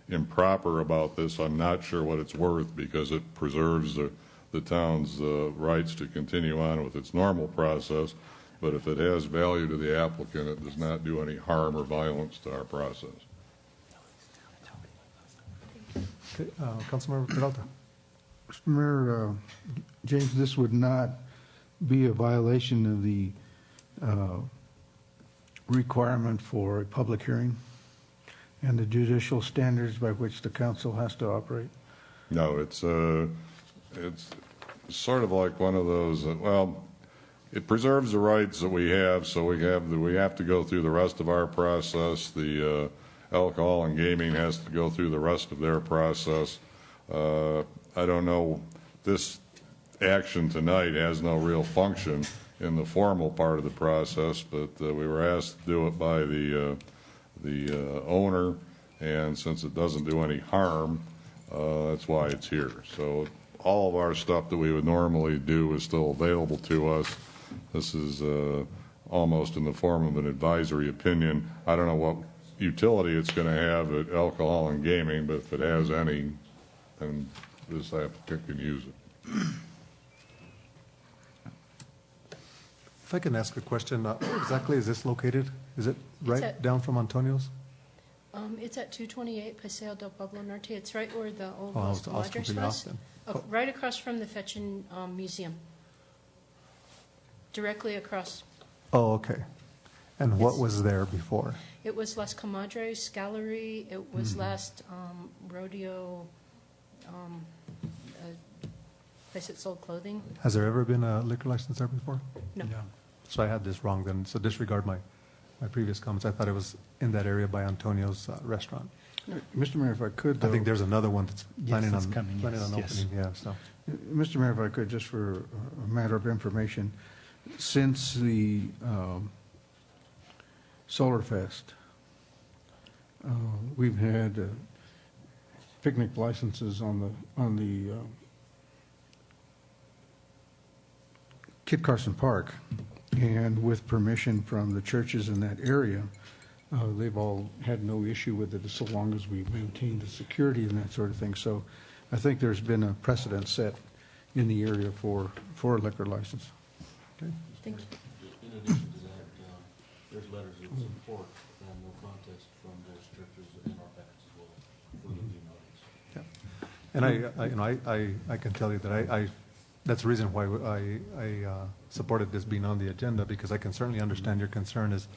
Speaker 12: improper about this. I'm not sure what it's worth because it preserves the town's rights to continue on with its normal process, but if it has value to the applicant, it does not do any harm or violence to our process.
Speaker 1: Okay, Councilmember Peralta.
Speaker 6: Mr. Mayor, James, this would not be a violation of the requirement for a public hearing and the judicial standards by which the council has to operate?
Speaker 12: No, it's sort of like one of those, well, it preserves the rights that we have, so we have to go through the rest of our process. The alcohol and gaming has to go through the rest of their process. I don't know, this action tonight has no real function in the formal part of the process, but we were asked to do it by the owner, and since it doesn't do any harm, that's why it's here. So all of our stuff that we would normally do is still available to us. This is almost in the form of an advisory opinion. I don't know what utility it's going to have at alcohol and gaming, but if it has any, then this applicant can use it.
Speaker 1: If I can ask a question, where exactly is this located? Is it right down from Antonio's?
Speaker 14: It's at 228 Paseo del Pueblo Norte. It's right where the old
Speaker 1: Oh, I
Speaker 14: Los
Speaker 1: was
Speaker 14: Comadres
Speaker 1: completely
Speaker 14: was.
Speaker 1: off then.
Speaker 14: Oh, right across from the Fetchin Museum. Directly across.
Speaker 1: Oh, okay. And what was there before?
Speaker 14: It was Las Comadres Gallery. It was last rodeo place that sold clothing.
Speaker 1: Has there ever been a liquor license there before?
Speaker 14: No.
Speaker 1: So I had this wrong then, so disregard my previous comments. I thought it was in that area by Antonio's restaurant.
Speaker 6: Mr. Mayor, if I could, though.
Speaker 1: I think there's another one that's planning
Speaker 5: that's
Speaker 1: on
Speaker 5: coming,
Speaker 1: planning
Speaker 5: yes,
Speaker 1: on
Speaker 5: yes.
Speaker 1: opening, yeah, so.
Speaker 6: Mr. Mayor, if I could, just for a matter of information, since the Solar Fest, we've had picnic licenses on the Kit Carson Park, and with permission from the churches in that area, they've all had no issue with it so long as we maintain the security and that sort of thing. So I think there's been a precedent set in the area for a liquor license.
Speaker 1: Okay.
Speaker 14: Thank you.
Speaker 15: In addition to that, there's letters of support and no contest from those churches in our packets as well for the United.
Speaker 1: And I can tell you that that's the reason why I supported this being on the agenda, because I can certainly understand your concern is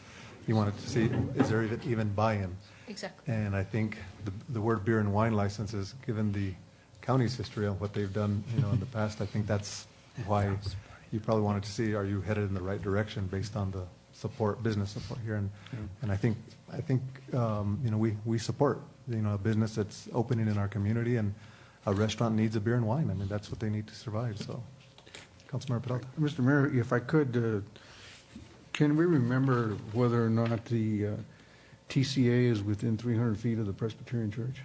Speaker 1: you wanted to see, is there even buy-in?
Speaker 14: Exactly.
Speaker 1: And I think the word beer and wine licenses, given the county's history of what they've done, in the past, I think that's why you probably wanted to see, are you headed in the right direction based on the support, business support here? And I think we support, a business that's opening in our community, and a restaurant needs a beer and wine. I mean, that's what they need to survive, so. Councilmember Peralta.
Speaker 6: Mr. Mayor, if I could, can we remember whether or not the TCA is within 300 feet of the Presbyterian Church?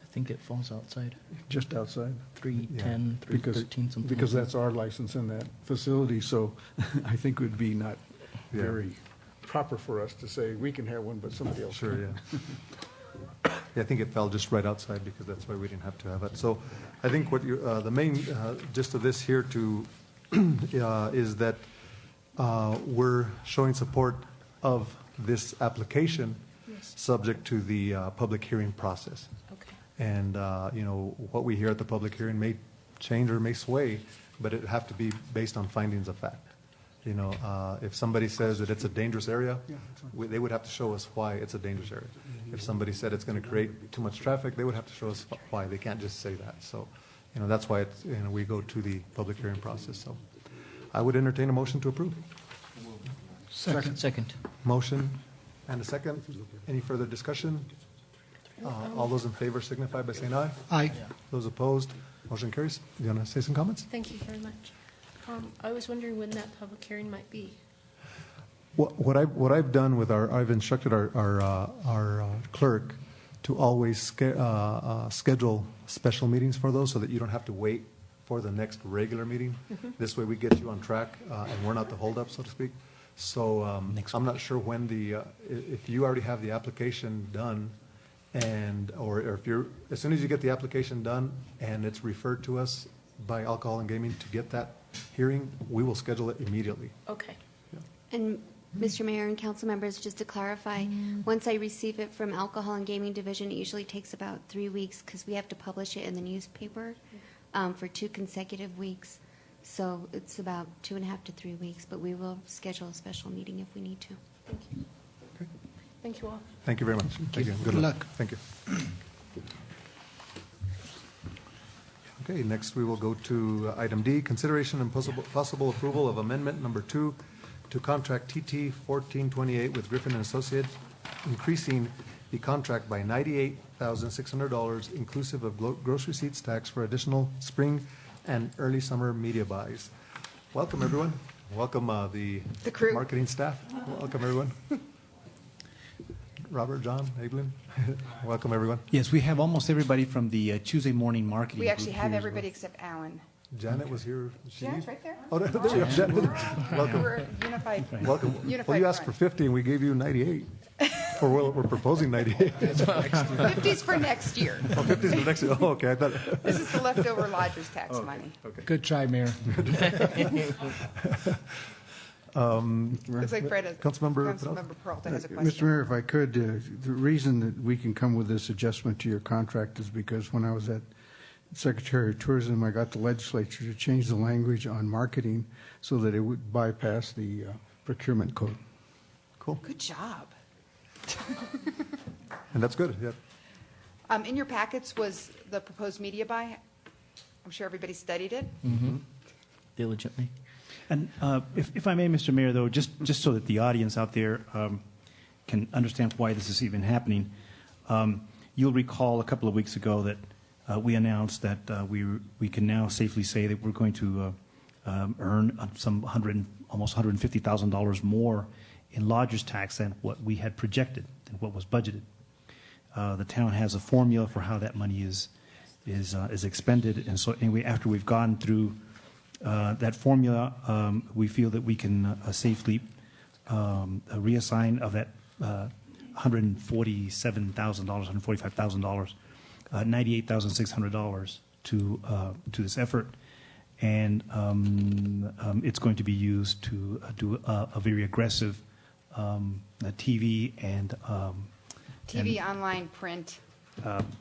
Speaker 16: I think it falls outside.
Speaker 6: Just outside?
Speaker 16: 310, 313, something.
Speaker 6: Because
Speaker 16: like
Speaker 6: that's our license in that facility, so I think it would be not very proper for us to say we can have one, but somebody else
Speaker 1: Sure,
Speaker 6: can.
Speaker 1: Yeah, I think it fell just right outside, because that's why we didn't have to have it. So I think what the main gist of this here is that we're showing support of this application, subject to the public hearing process.
Speaker 14: Okay.
Speaker 1: And, what we hear at the public hearing may change or may sway, but it have to be based on findings of fact. If somebody says that it's a dangerous area, they would have to show us why it's a dangerous area. If somebody said it's going to create too much traffic, they would have to show us why. They can't just say that. So, that's why we go to the public hearing process. So I would entertain a motion to approve.
Speaker 16: Second.
Speaker 1: Motion and a second. Any further discussion? All those in favor signify by saying aye.
Speaker 9: Aye.
Speaker 1: Those opposed, motion carries. You want to say some comments?
Speaker 14: Thank you very much. I was wondering when that public hearing might be.
Speaker 1: What I've done with I've instructed our clerk to always schedule special meetings for those, so that you don't have to wait for the next regular meeting. This way we get you on track, and we're not the holdup, so to speak. So I'm not sure when if you already have the application done, or if as soon as you get the application done and it's referred to us by Alcohol and Gaming to get that hearing, we will schedule it immediately.
Speaker 14: Okay.
Speaker 2: And Mr. Mayor and council members, just to clarify, once I receive it from Alcohol and Gaming Division, it usually takes about 3 weeks, because we have to publish it in the newspaper for 2 consecutive weeks. So it's about 2.5 to 3 weeks, but we will schedule a special meeting if we need to.
Speaker 14: Thank you.
Speaker 1: Okay.
Speaker 14: Thank you all.
Speaker 1: Thank you very much. Thank you. Good luck. Thank you. Okay, next we will go to item D, consideration and possible approval of amendment number 2 to contract TT 1428 with Griffin and Associates, increasing the contract by $98,600 inclusive of gross receipts tax for additional spring and early summer media buys. Welcome, everyone. Welcome the
Speaker 17: crew.
Speaker 1: Marketing staff. Welcome, everyone. Robert, John, Evelyn. Welcome, everyone.
Speaker 5: Yes, we have almost everybody from the Tuesday morning marketing.
Speaker 17: We actually
Speaker 5: group
Speaker 17: have
Speaker 5: here as
Speaker 17: everybody except Alan.
Speaker 1: Janet was here.
Speaker 17: Janet's right there.
Speaker 1: Oh, there you are, Janet. Welcome.
Speaker 17: We're unified.
Speaker 1: Welcome.
Speaker 17: Unified
Speaker 1: Well, you asked for
Speaker 17: front.
Speaker 1: 50 and we gave you 98. Or we're proposing 98.
Speaker 17: 50's for next year.
Speaker 1: Oh, 50's for next year. Oh, okay. I thought.
Speaker 17: This is the leftover lodger's tax money.
Speaker 1: Okay.
Speaker 13: Good try, Mayor.
Speaker 17: Looks like Fred has,
Speaker 1: Councilmember
Speaker 17: Peralta has a
Speaker 6: Mr.
Speaker 17: question.
Speaker 6: Mayor, if I could, the reason that we can come with this adjustment to your contract is because when I was at Secretary of Tourism, I got the legislature to change the language on marketing so that it would bypass the procurement code.
Speaker 1: Cool.
Speaker 17: Good job.
Speaker 1: And that's good, yeah.
Speaker 17: In your packets was the proposed media buy. I'm sure everybody studied it.
Speaker 16: Diligently.
Speaker 5: And if I may, Mr. Mayor, though, just so that the audience out there can understand why this is even happening, you'll recall a couple of weeks ago that we announced that we can now safely say that we're going to earn some almost $150,000 more in lodger's tax than what we had projected, than what was budgeted. The town has a formula for how that money is expended, and so anyway, after we've gone through that formula, we feel that we can safely reassign of that $147,000, $145,000, $98,600 to this effort, and it's going to be used to do a very aggressive TV and
Speaker 17: TV, online, print,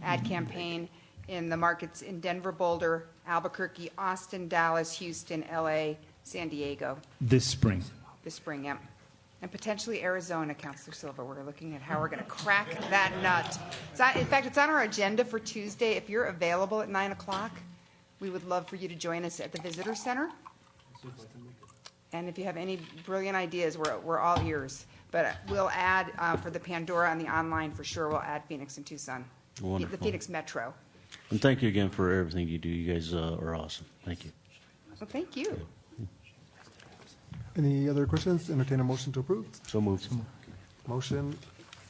Speaker 17: ad campaign in the markets in Denver, Boulder, Albuquerque, Austin, Dallas, Houston, LA, San Diego
Speaker 5: this spring.
Speaker 17: this spring, yep. And potentially Arizona, Councilor Silva. We're looking at how we're going to crack that nut. In fact, it's on our agenda for Tuesday. If you're available at 9 o'clock, we would love for you to join us at the Visitor Center. And if you have any brilliant ideas, we're all ears. But we'll add, for the Pandora and the online, for sure, we'll add Phoenix and Tucson.
Speaker 15: Wonderful.
Speaker 17: The Phoenix Metro.
Speaker 15: And thank you again for everything you do. You guys are awesome. Thank you.
Speaker 17: Well, thank you.
Speaker 1: Any other questions? Entertain a motion to approve.
Speaker 15: So moved.
Speaker 1: Motion.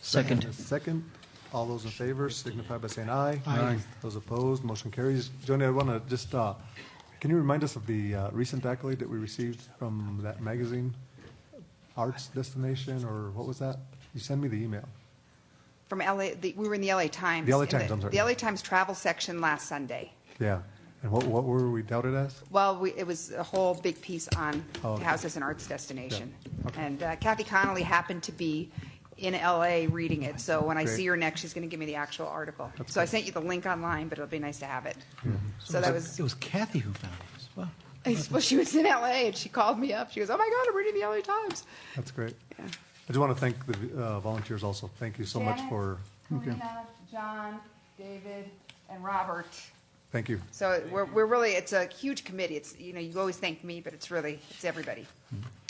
Speaker 16: Second.
Speaker 1: Second. All those in favor signify by saying aye.
Speaker 6: Aye.
Speaker 1: Those opposed, motion carries. Joni, I want to just, can you remind us of the recent accolade that we received from that magazine, Arts Destination, or what was that? You sent me the email.
Speaker 17: From LA, we were in the LA Times.
Speaker 1: The LA Times, I'm sorry.
Speaker 17: The LA Times travel section last Sunday.
Speaker 1: Yeah. And what were we doubted as?
Speaker 17: Well, it was a whole big piece on
Speaker 1: Oh, okay.
Speaker 17: Taos as an arts destination.
Speaker 1: Yeah. Okay.
Speaker 17: And Kathy Connolly happened to be in LA reading it, so when I
Speaker 1: Great.
Speaker 17: see her next, she's going to give me the actual article.
Speaker 1: That's
Speaker 17: So I
Speaker 1: great.
Speaker 17: sent you the link online, but it'll be nice to have it.
Speaker 1: Yeah.
Speaker 17: So that was,
Speaker 5: It was Kathy who found this. Wow.
Speaker 17: well, she was in LA and she called me up. She goes, "Oh my God, I'm reading the LA Times."
Speaker 1: That's great.
Speaker 17: Yeah.
Speaker 1: I just want to thank the volunteers also. Thank you so much
Speaker 17: Janet,
Speaker 1: for,
Speaker 17: Karina, John, David, and Robert.
Speaker 1: thank you.
Speaker 17: So we're really, it's a huge committee. It's, you know, you always thank me, but it's everybody.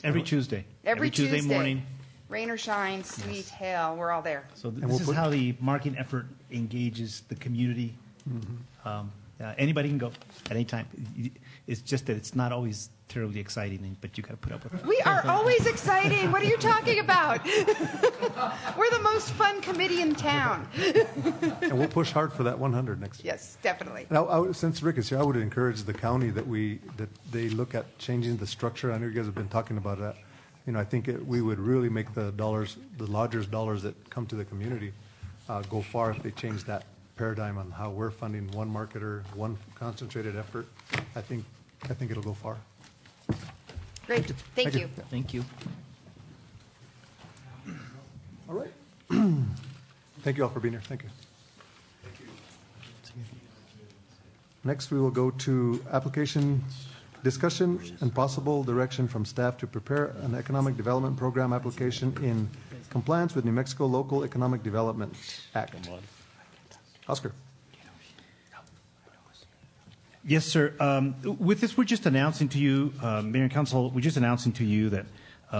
Speaker 5: Every Tuesday.
Speaker 17: Every
Speaker 5: Tuesday morning.
Speaker 17: Rain or shine, sleet, hail, we're all there.
Speaker 5: So
Speaker 1: And
Speaker 5: this
Speaker 1: we'll
Speaker 5: is
Speaker 1: put-
Speaker 5: how the marketing effort engages the community. Anybody can go at any time. It's just that it's not always terribly exciting, but you got to put up with it.
Speaker 17: We are always exciting. What are you talking about? We're the most fun committee in town.
Speaker 1: And we'll push hard for that 100 next year.
Speaker 17: Yes, definitely.
Speaker 1: Now, since Rick is here, I would encourage the county that they look at changing the structure. I know you guys have been talking about that. You know, I think we would really make the lodgers' dollars that come to the community go far if they change that paradigm on how we're funding one marketer, one concentrated effort. I think it'll go far.
Speaker 17: Great. Thank you.
Speaker 16: Thank you.
Speaker 1: All right. Thank you all for being here. Thank you. Next, we will go to application discussion and possible direction from staff to prepare an economic development program application in compliance with New Mexico Local Economic Development Act. Oscar.
Speaker 5: Yes, sir. With this, we're just announcing to you, Mayor and Council, we're just announcing to you that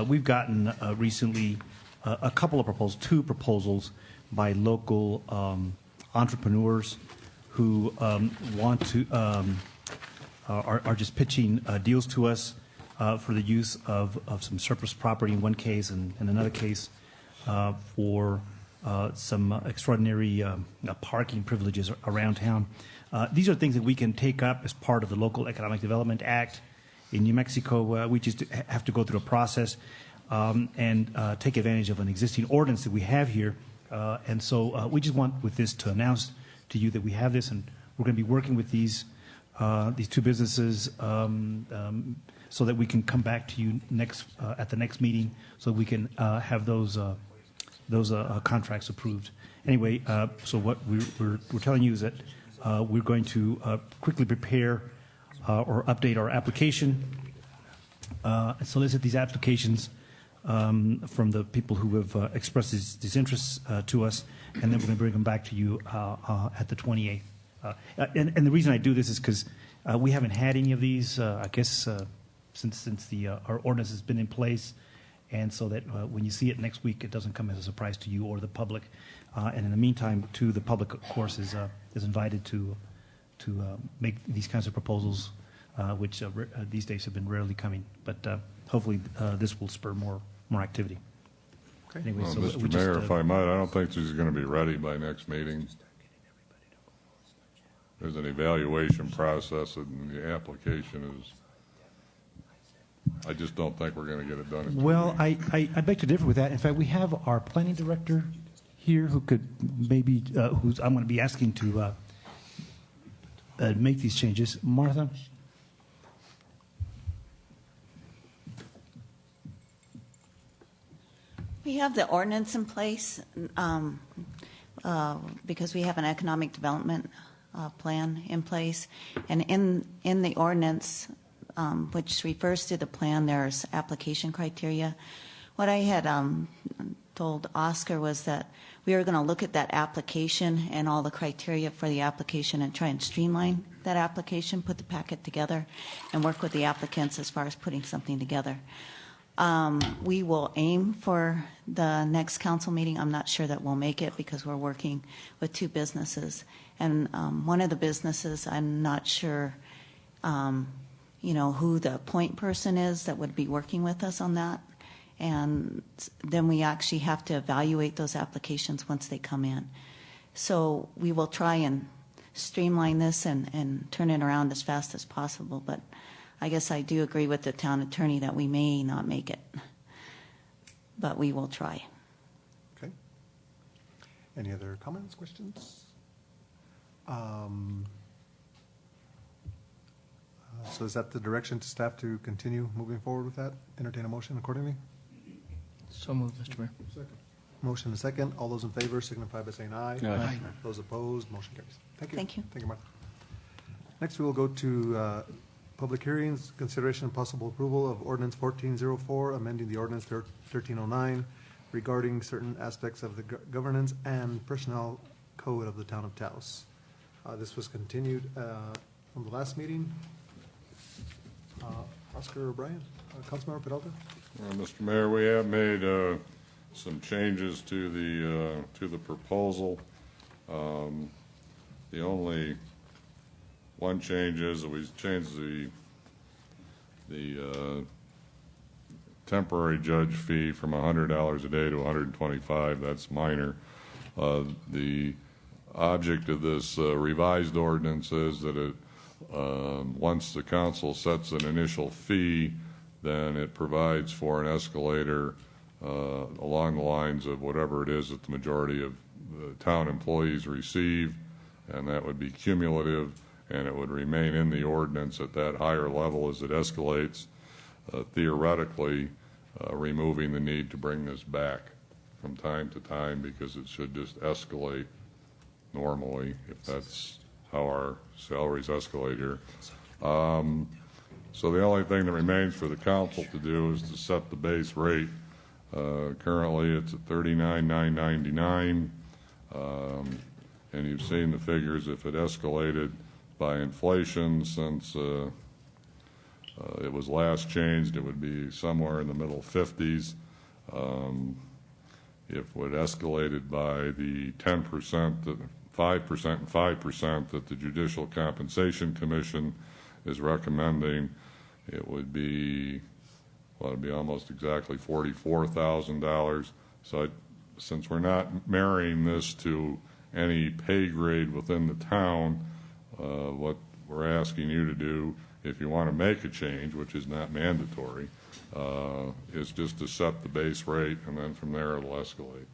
Speaker 5: we've gotten recently a couple of proposals, 2 proposals by local entrepreneurs who want to, are just pitching deals to us for the use of some surplus property in one case and in another case for some extraordinary parking privileges around town. These are things that we can take up as part of the Local Economic Development Act. In New Mexico, we just have to go through a process and take advantage of an existing ordinance that we have here. And so we just want with this to announce to you that we have this, and we're going to be working with these 2 businesses so that we can come back to you at the next meeting so we can have those contracts approved. Anyway, so what we're telling you is that we're going to quickly prepare or update our application, and solicit these applications from the people who have expressed these interests to us, and then we're going to bring them back to you at the 28th. And the reason I do this is because we haven't had any of these, I guess, since our ordinance has been in place, and so that when you see it next week, it doesn't come as a surprise to you or the public. And in the meantime, too, the public, of course, is invited to make these kinds of proposals, which these days have been rarely coming. But hopefully, this will spur more activity.
Speaker 1: Okay.
Speaker 5: Anyway,
Speaker 12: Well,
Speaker 5: so
Speaker 12: Mr.
Speaker 5: we just,
Speaker 12: Mayor, if I might, I don't think this is going to be ready by next meeting. There's an evaluation process, and the application is. I just don't think we're going to get it done.
Speaker 5: Well, I beg to differ with that. In fact, we have our planning director here who could maybe, who's I'm going to be asking to make these changes. Martha?
Speaker 18: We have the ordinance in place because we have an economic development plan in place. And in the ordinance, which refers to the plan, there's application criteria. What I had told Oscar was that we were going to look at that application and all the criteria for the application and try and streamline that application, put the packet together, and work with the applicants as far as putting something together. We will aim for the next council meeting. I'm not sure that we'll make it because we're working with 2 businesses. And one of the businesses, I'm not sure who the point person is that would be working with us on that. And then we actually have to evaluate those applications once they come in. So we will try and streamline this and turn it around as fast as possible. But I guess I do agree with the town attorney that we may not make it. But we will try.
Speaker 1: Okay. Any other comments, questions? So is that the direction to staff to continue moving forward with that? Entertain a motion accordingly?
Speaker 16: So moved, Mr. Mayor.
Speaker 1: Motion and second. All those in favor signify by saying aye.
Speaker 16: Aye.
Speaker 1: Those opposed, motion carries. Thank you.
Speaker 18: Thank you.
Speaker 1: Thank you, Martha. Next, we will go to public hearings, consideration and possible approval of ordinance 1404, amending the ordinance 1309 regarding certain aspects of the governance and personnel code of the town of Taos. This was continued from the last meeting. Oscar O'Brien, Councilmember Peralta.
Speaker 12: Mr. Mayor, we have made some changes to the proposal. The only one change is that we changed the temporary judge fee from $100 a day to $125. That's minor. The object of this revised ordinance is that it once the council sets an initial fee, then it provides for an escalator along the lines of whatever it is that the majority of the town employees receive, and that would be cumulative, and it would remain in the ordinance at that higher level as it escalates, theoretically removing the need to bring this back from time to time, because it should just escalate normally if that's how our salaries escalate here. So the only thing that remains for the council to do is to set the base rate. Currently it's at $39,999, and you've seen the figures. If it escalated by inflation since it was last changed, it would be somewhere in the middle 50s. If it escalated by the 10%, 5% and 5% that the Judicial Compensation Commission is recommending, it would be, well, it'd be almost exactly $44,000. So since we're not marrying this to any pay grade within the town, what we're asking you to do, if you want to make a change, which is not mandatory, is just to set the base rate, and then from there it'll escalate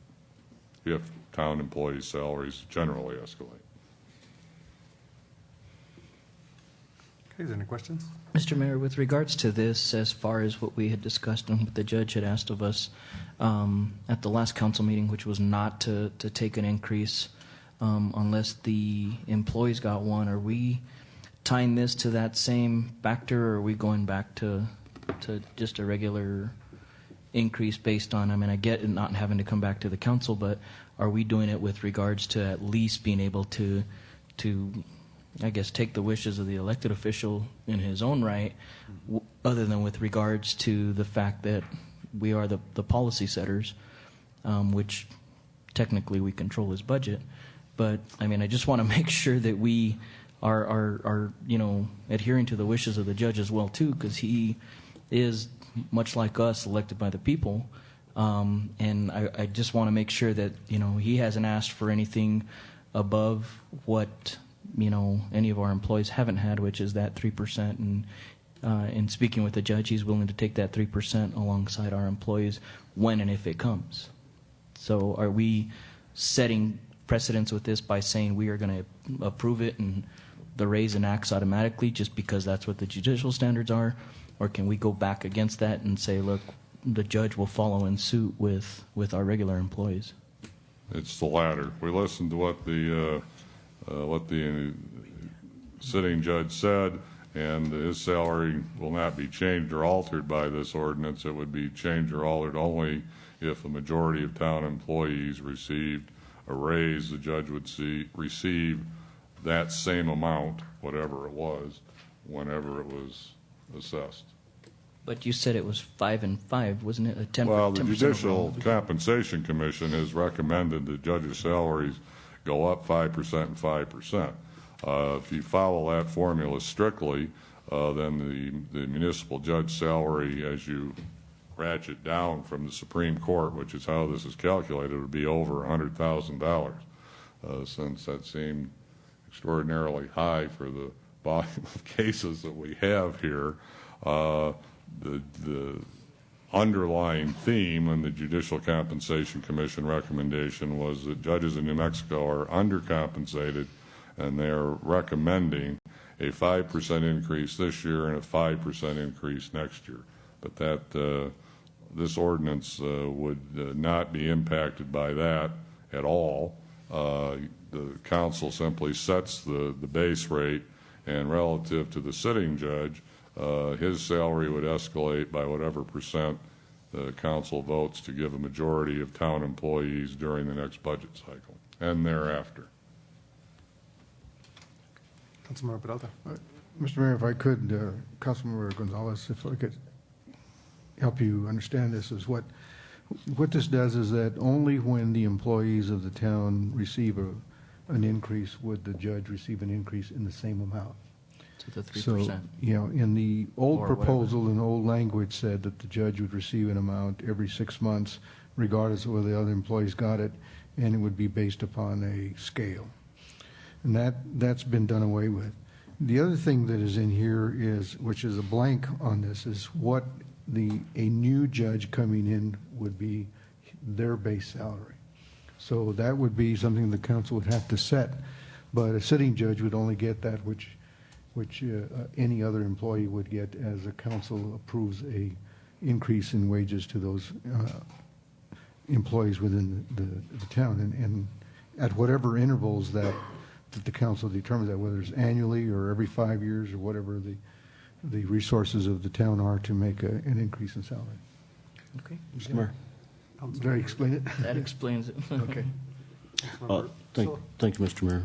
Speaker 12: if town employees' salaries generally escalate.
Speaker 1: Okay, is there any questions?
Speaker 16: Mr. Mayor, with regards to this, as far as what we had discussed and what the judge had asked of us at the last council meeting, which was not to take an increase unless the employees got one, are we tying this to that same factor, or are we going back to just a regular increase based on, I mean, I get it not having to come back to the council, but are we doing it with regards to at least being able to I guess, take the wishes of the elected official in his own right, other than with regards to the fact that we are the policy setters, which technically we control his budget. But, I mean, I just want to make sure that we are you know, adhering to the wishes of the judge as well, too, because he is, much like us, elected by the people. And I just want to make sure that, you know, he hasn't asked for anything above what, you know, any of our employees haven't had, which is that 3%. And in speaking with the judge, he's willing to take that 3% alongside our employees when and if it comes. So are we setting precedence with this by saying we are going to approve it and the raise enacts automatically just because that's what the judicial standards are? Or can we go back against that and say, look, the judge will follow in suit with our regular employees?
Speaker 12: It's the latter. We listened to what the sitting judge said, and his salary will not be changed or altered by this ordinance. It would be changed or altered only if a majority of town employees received a raise. The judge would receive that same amount, whatever it was, whenever it was assessed.
Speaker 16: But you said it was 5 and 5, wasn't it? A 10%.
Speaker 12: Well, the Judicial Compensation Commission has recommended that judges' salaries go up 5% and 5%. If you follow that formula strictly, then the municipal judge salary, as you ratchet down from the Supreme Court, which is how this is calculated, would be over $100,000. Since that seemed extraordinarily high for the volume of cases that we have here, the underlying theme in the Judicial Compensation Commission recommendation was that judges in New Mexico are undercompensated, and they're recommending a 5% increase this year and a 5% increase next year. But that this ordinance would not be impacted by that at all. The council simply sets the base rate, and relative to the sitting judge, his salary would escalate by whatever percent the council votes to give a majority of town employees during the next budget cycle and thereafter.
Speaker 1: Councilmember Peralta.
Speaker 6: Mr. Mayor, if I could, Councilmember Gonzalez, if I could help you understand this, is what this does is that only when the employees of the town receive an increase would the judge receive an increase in the same amount.
Speaker 16: To the 3%.
Speaker 6: So, you know, in the old proposal, in old language said that the judge would receive an amount every 6 months, regardless of whether the other employees got it, and it would be based upon a scale. And that's been done away with. The other thing that is in here is, which is a blank on this, is what a new judge coming in would be their base salary. So that would be something the council would have to set, but a sitting judge would only get that which any other employee would get as the council approves a increase in wages to those employees within the town, and at whatever intervals that the council determines, that whether it's annually or every 5 years or whatever the resources of the town are to make an increase in salary.
Speaker 16: Okay.
Speaker 6: Mr. Mayor. Did I explain it?
Speaker 16: That explains it.
Speaker 6: Okay.
Speaker 15: Thank you, Mr. Mayor.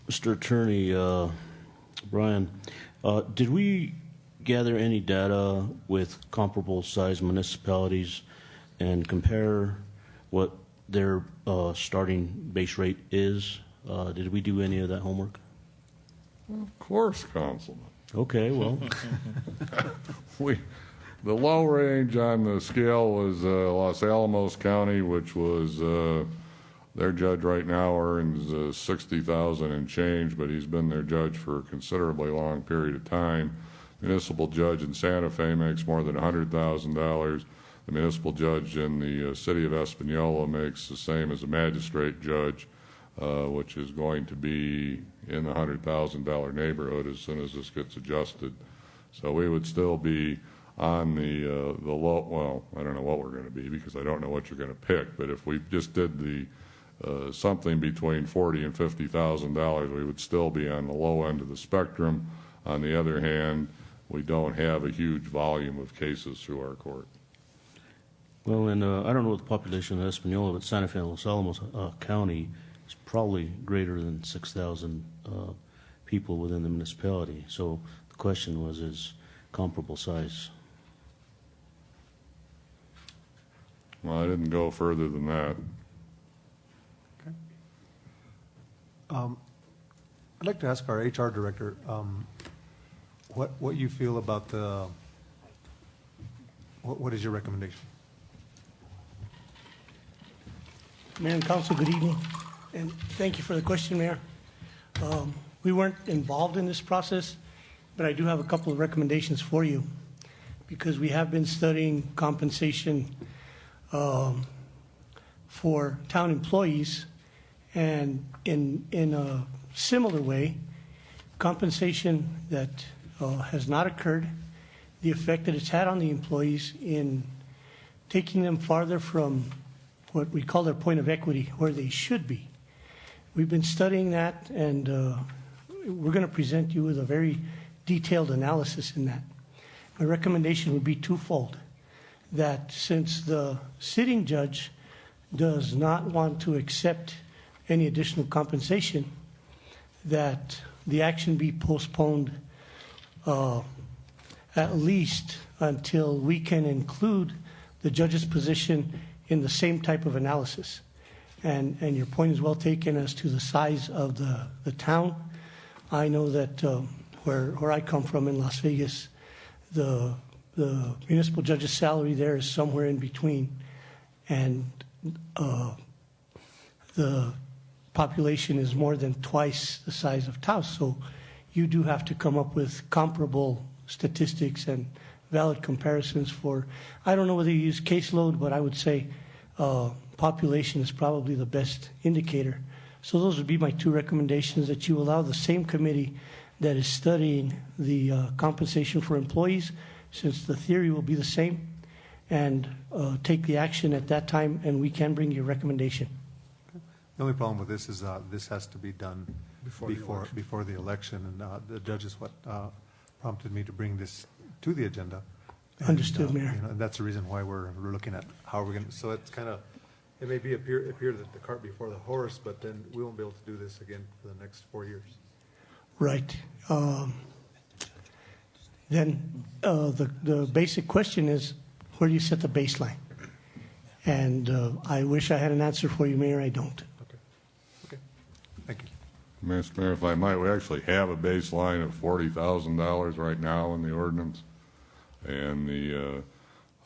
Speaker 15: Mr. Attorney, Brian, did we gather any data with comparable sized municipalities and compare what their starting base rate is? Did we do any of that homework?
Speaker 12: Of course, Councilman.
Speaker 15: Okay, well.
Speaker 12: The low range on the scale was Los Alamos County, which was their judge right now earns $60,000 and change, but he's been their judge for a considerably long period of time. Municipal judge in Santa Fe makes more than $100,000. The municipal judge in the city of Espanola makes the same as a magistrate judge, which is going to be in the $100,000 neighborhood as soon as this gets adjusted. So we would still be on the low. Well, I don't know what we're going to be because I don't know what you're going to pick. But if we just did the something between $40,000 and $50,000, we would still be on the low end of the spectrum. On the other hand, we don't have a huge volume of cases through our court.
Speaker 15: Well, and I don't know what the population of Espanola, but Santa Fe and Los Alamos County is probably greater than 6,000 people within the municipality. So the question was, is comparable size?
Speaker 12: Well, I didn't go further than that.
Speaker 1: Okay. I'd like to ask our HR director what you feel about the, what is your recommendation?
Speaker 19: Mayor and Council, good evening, and thank you for the question, Mayor. We weren't involved in this process, but I do have a couple of recommendations for you because we have been studying compensation for town employees, and in a similar way, compensation that has not occurred, the effect that it's had on the employees in taking them farther from what we call their point of equity, where they should be. We've been studying that, and we're going to present you with a very detailed analysis in that. My recommendation would be twofold, that since the sitting judge does not want to accept any additional compensation, that the action be postponed at least until we can include the judge's position in the same type of analysis. And your point is well taken as to the size of the town. I know that where I come from in Las Vegas, the municipal judge's salary there is somewhere in between, and the population is more than twice the size of Taos. So you do have to come up with comparable statistics and valid comparisons for, I don't know whether you use caseload, but I would say population is probably the best indicator. So those would be my two recommendations, that you allow the same committee that is studying the compensation for employees, since the theory will be the same, and take the action at that time, and we can bring you a recommendation.
Speaker 1: The only problem with this is this has to be done before the election, and the judge is what prompted me to bring this to the agenda.
Speaker 19: Understood, Mayor.
Speaker 1: And that's the reason why we're looking at how we're going to. So it's kind of, it may be appear that the cart before the horse, but then we won't be able to do this again for the next 4 years.
Speaker 19: Right. Then the basic question is, where do you set the baseline? And I wish I had an answer for you, Mayor. I don't.
Speaker 1: Okay. Thank you.
Speaker 12: Mr. Mayor, if I might, we actually have a baseline of $40,000 right now in the ordinance, and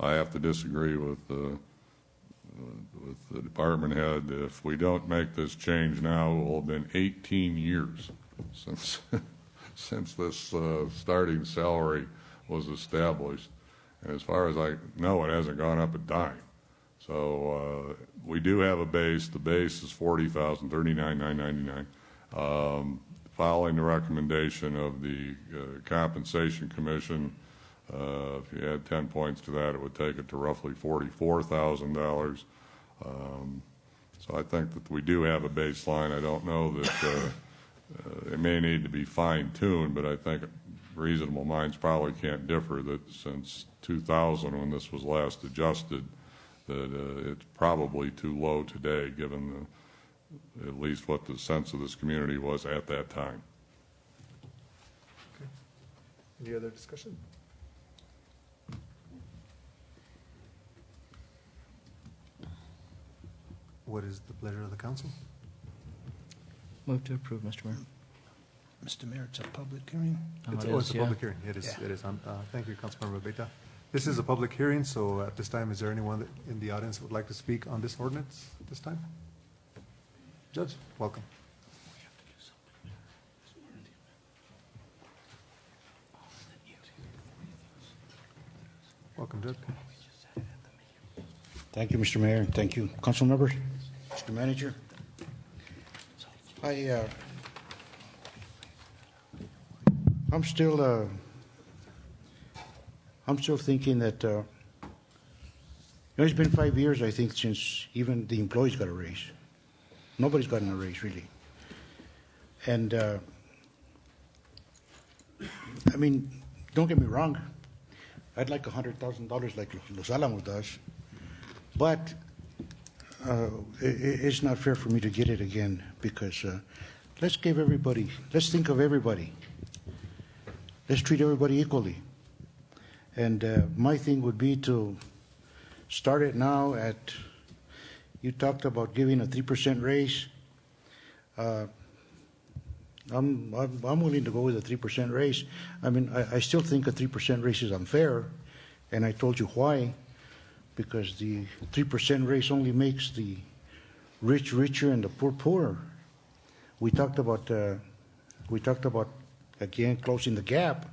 Speaker 12: I have to disagree with the department head. If we don't make this change now, it will have been 18 years since since this starting salary was established, and as far as I know, it hasn't gone up a dime. So we do have a base. The base is $40,000, $39,999. Following the recommendation of the Compensation Commission, if you add 10 points to that, it would take it to roughly $44,000. So I think that we do have a baseline. I don't know that it may need to be fine-tuned, but I think reasonable minds probably can't differ that since 2000, when this was last adjusted, that it's probably too low today, given at least what the sense of this community was at that time.
Speaker 1: Any other discussion? What is the pleasure of the council?
Speaker 16: Move to approve, Mr. Mayor.
Speaker 13: Mr. Mayor, it's a public hearing.
Speaker 1: It's
Speaker 16: it
Speaker 1: a
Speaker 16: is, yeah.
Speaker 1: public hearing. It is.
Speaker 13: Yeah.
Speaker 1: It is. Thank you, Councilmember Beta. This is a public hearing, so at this time, is there anyone in the audience that would like to speak on this ordinance at this time? Judge, welcome. Welcome, Judge.
Speaker 20: Thank you, Mr. Mayor, and thank you, council members, Mr. Manager. I'm still thinking that, it's been 5 years, I think, since even the employees got a raise. Nobody's gotten a raise, really. And, I mean, don't get me wrong, I'd like $100,000 like Los Alamos does, but it's not fair for me to get it again because let's think of everybody. Let's treat everybody equally. And my thing would be to start it now at, you talked about giving a 3% raise. I'm willing to go with a 3% raise. I mean, I still think a 3% raise is unfair, and I told you why. Because the 3% raise only makes the rich richer and the poor poorer. We talked about again closing the gap.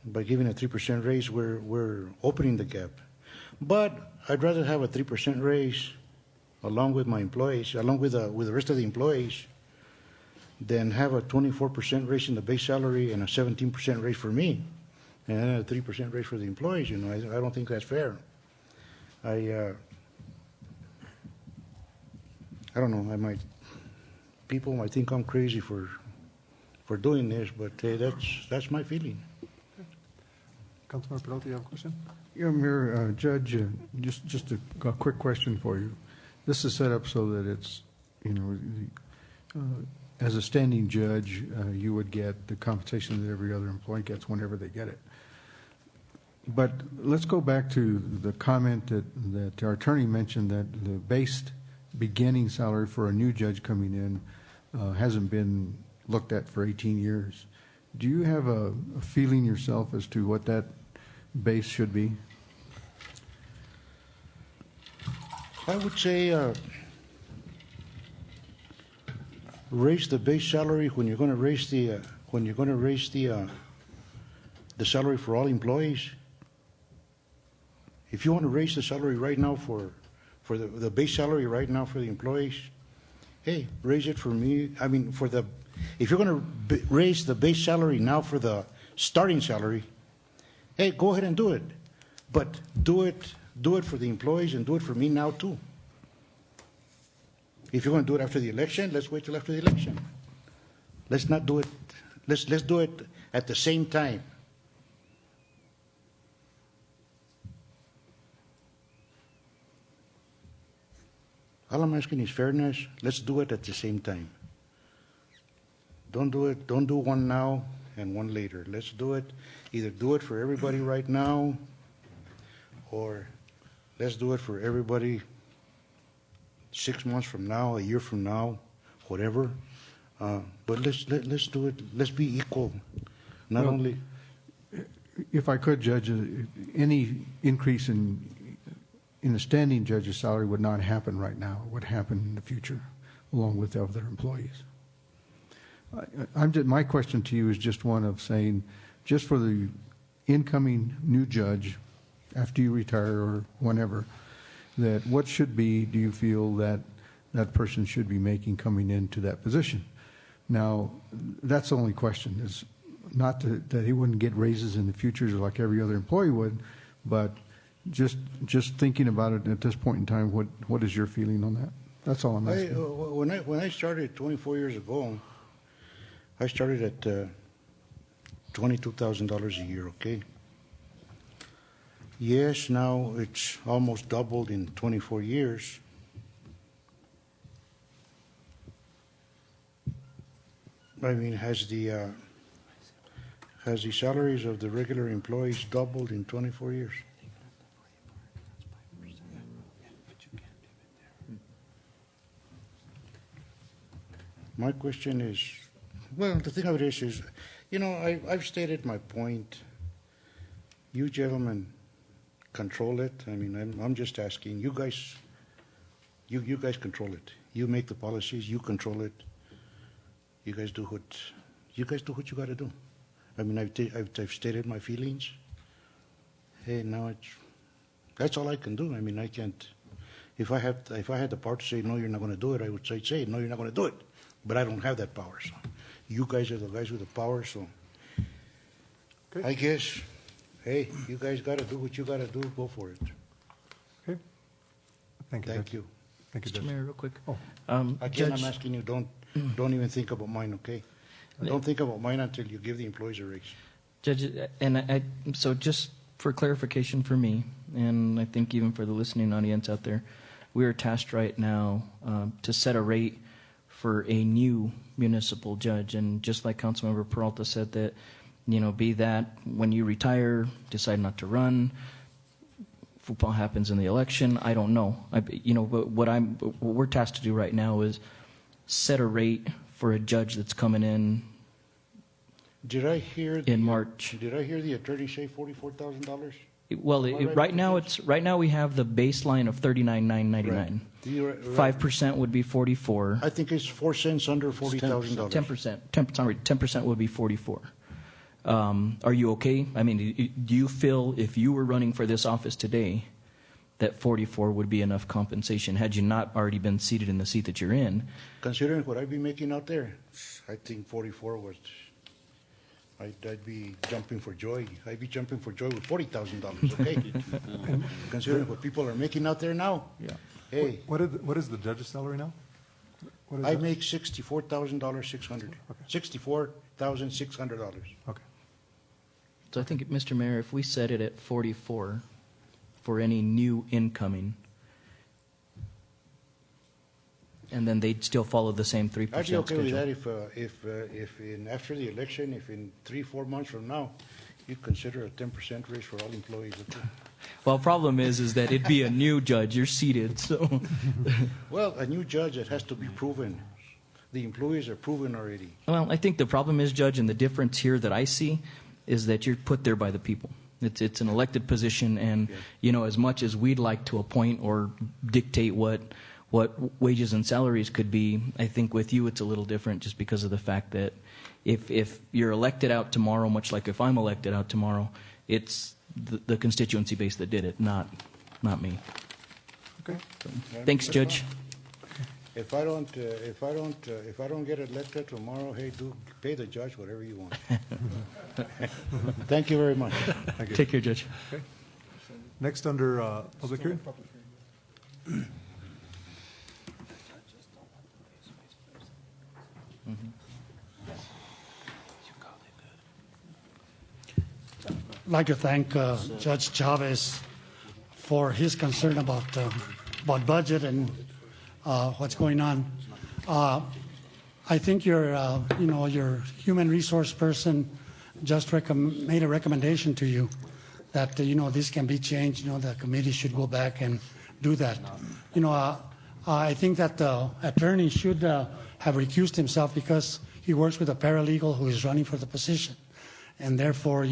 Speaker 20: By giving a 3% raise, we're opening the gap. But I'd rather have a 3% raise along with my employees, along with the rest of the employees, than have a 24% raise in the base salary and a 17% raise for me, and then a 3% raise for the employees. You know, I don't think that's fair. I don't know. People might think I'm crazy for doing this, but that's my feeling.
Speaker 1: Councilmember Peralta, you have a question?
Speaker 6: Yeah, Mayor, Judge, just a quick question for you. This is set up so that it's, as a standing judge, you would get the compensation that every other employee gets whenever they get it. But let's go back to the comment that our attorney mentioned, that the base beginning salary for a new judge coming in hasn't been looked at for 18 years. Do you have a feeling yourself as to what that base should be?
Speaker 20: I would say raise the base salary when you're going to raise the salary for all employees. If you want to raise the salary right now for the base salary right now for the employees, hey, raise it for me. I mean, if you're going to raise the base salary now for the starting salary, hey, go ahead and do it. But do it for the employees and do it for me now too. If you're going to do it after the election, let's wait till after the election. Let's not do it. Let's do it at the same time. All I'm asking is fairness. Let's do it at the same time. Don't do one now and one later. Let's do it. Either do it for everybody right now, or let's do it for everybody 6 months from now, a year from now, whatever. But let's do it. Let's be equal. Not only.
Speaker 6: If I could, Judge, any increase in a standing judge's salary would not happen right now. It would happen in the future, along with the other employees. My question to you is just one of saying, just for the incoming new judge, after you retire or whenever, that what should be, do you feel that that person should be making coming into that position? Now, that's the only question. Is not that he wouldn't get raises in the future like every other employee would, but just thinking about it at this point in time, what is your feeling on that? That's all I'm asking.
Speaker 20: When I started 24 years ago, I started at $22,000 a year, okay? Yes, now it's almost doubled in 24 years. I mean, has the salaries of the regular employees doubled in 24 years? My question is, well, the thing of it is, you know, I've stated my point. You gentlemen control it. I mean, I'm just asking. You guys, you guys control it. You make the policies. You control it. You guys do what you got to do. I mean, I've stated my feelings. Hey, now that's all I can do. I mean, I can't. If I had the power to say no, you're not going to do it, I would say no, you're not going to do it. But I don't have that power. So you guys are the guys with the power. So I guess, hey, you guys got to do what you got to do. Go for it.
Speaker 1: Okay. Thank you.
Speaker 20: Thank you.
Speaker 1: Thank you,
Speaker 16: Mr.
Speaker 1: Judge.
Speaker 16: Mayor, real quick.
Speaker 1: Oh.
Speaker 20: Again,
Speaker 16: Judge,
Speaker 20: I'm asking you, don't even think about mine, okay? Don't think about mine until you give the employees a raise.
Speaker 16: Judge, and so just for clarification for me, and I think even for the listening audience out there, we are tasked right now to set a rate for a new municipal judge. And just like Councilmember Peralta said that, you know, be that when you retire, decide not to run, football happens in the election, I don't know. But what we're tasked to do right now is set a rate for a judge that's coming in.
Speaker 20: Did I hear
Speaker 16: in March?
Speaker 20: Did I hear the attorney say $44,000?
Speaker 16: Well, right now we have the baseline of $39,999. 5% would be 44.
Speaker 20: I think it's 4 cents under $40,000.
Speaker 16: 10%. 10% would be 44. Are you okay? I mean, do you feel if you were running for this office today that 44 would be enough compensation had you not already been seated in the seat that you're in?
Speaker 20: Considering what I'd be making out there, I think 44 was. I'd be jumping for joy. I'd be jumping for joy with $40,000. Okay, considering what people are making out there now.
Speaker 16: Yeah.
Speaker 20: Hey,
Speaker 1: What is the judge's salary now? What is
Speaker 20: I
Speaker 1: that?
Speaker 20: make $64,600. $64,600.
Speaker 1: Okay.
Speaker 16: So I think, Mr. Mayor, if we set it at 44 for any new incoming, and then they'd still follow the same 3%
Speaker 20: I'd be okay
Speaker 16: schedule.
Speaker 20: with that if after the election, if in 3-4 months from now, you consider a 10% raise for all employees. Okay?
Speaker 16: Well, problem is that it'd be a new judge. You're seated, so.
Speaker 20: Well, a new judge, it has to be proven. The employees are proven already.
Speaker 16: Well, I think the problem is, Judge, and the difference here that I see is that you're put there by the people. It's an elected position, and you know, as much as we'd like to appoint or dictate what wages and salaries could be, I think with you it's a little different just because of the fact that if you're elected out tomorrow, much like if I'm elected out tomorrow, it's the constituency base that did it, not me.
Speaker 1: Okay.
Speaker 16: So, thanks, Judge.
Speaker 20: If I don't get elected tomorrow, hey, pay the judge whatever you want. Thank you very much.
Speaker 1: Thank you.
Speaker 16: Take care, Judge.
Speaker 1: Okay. Next under public hearing.
Speaker 9: I'd like to thank Judge Chavez for his concern about budget and what's going on. I think your human resource person just made a recommendation to you that this can be changed. The committee should go back and do that. I think that the attorney should have recused himself because he works with a paralegal who is running for the position, and therefore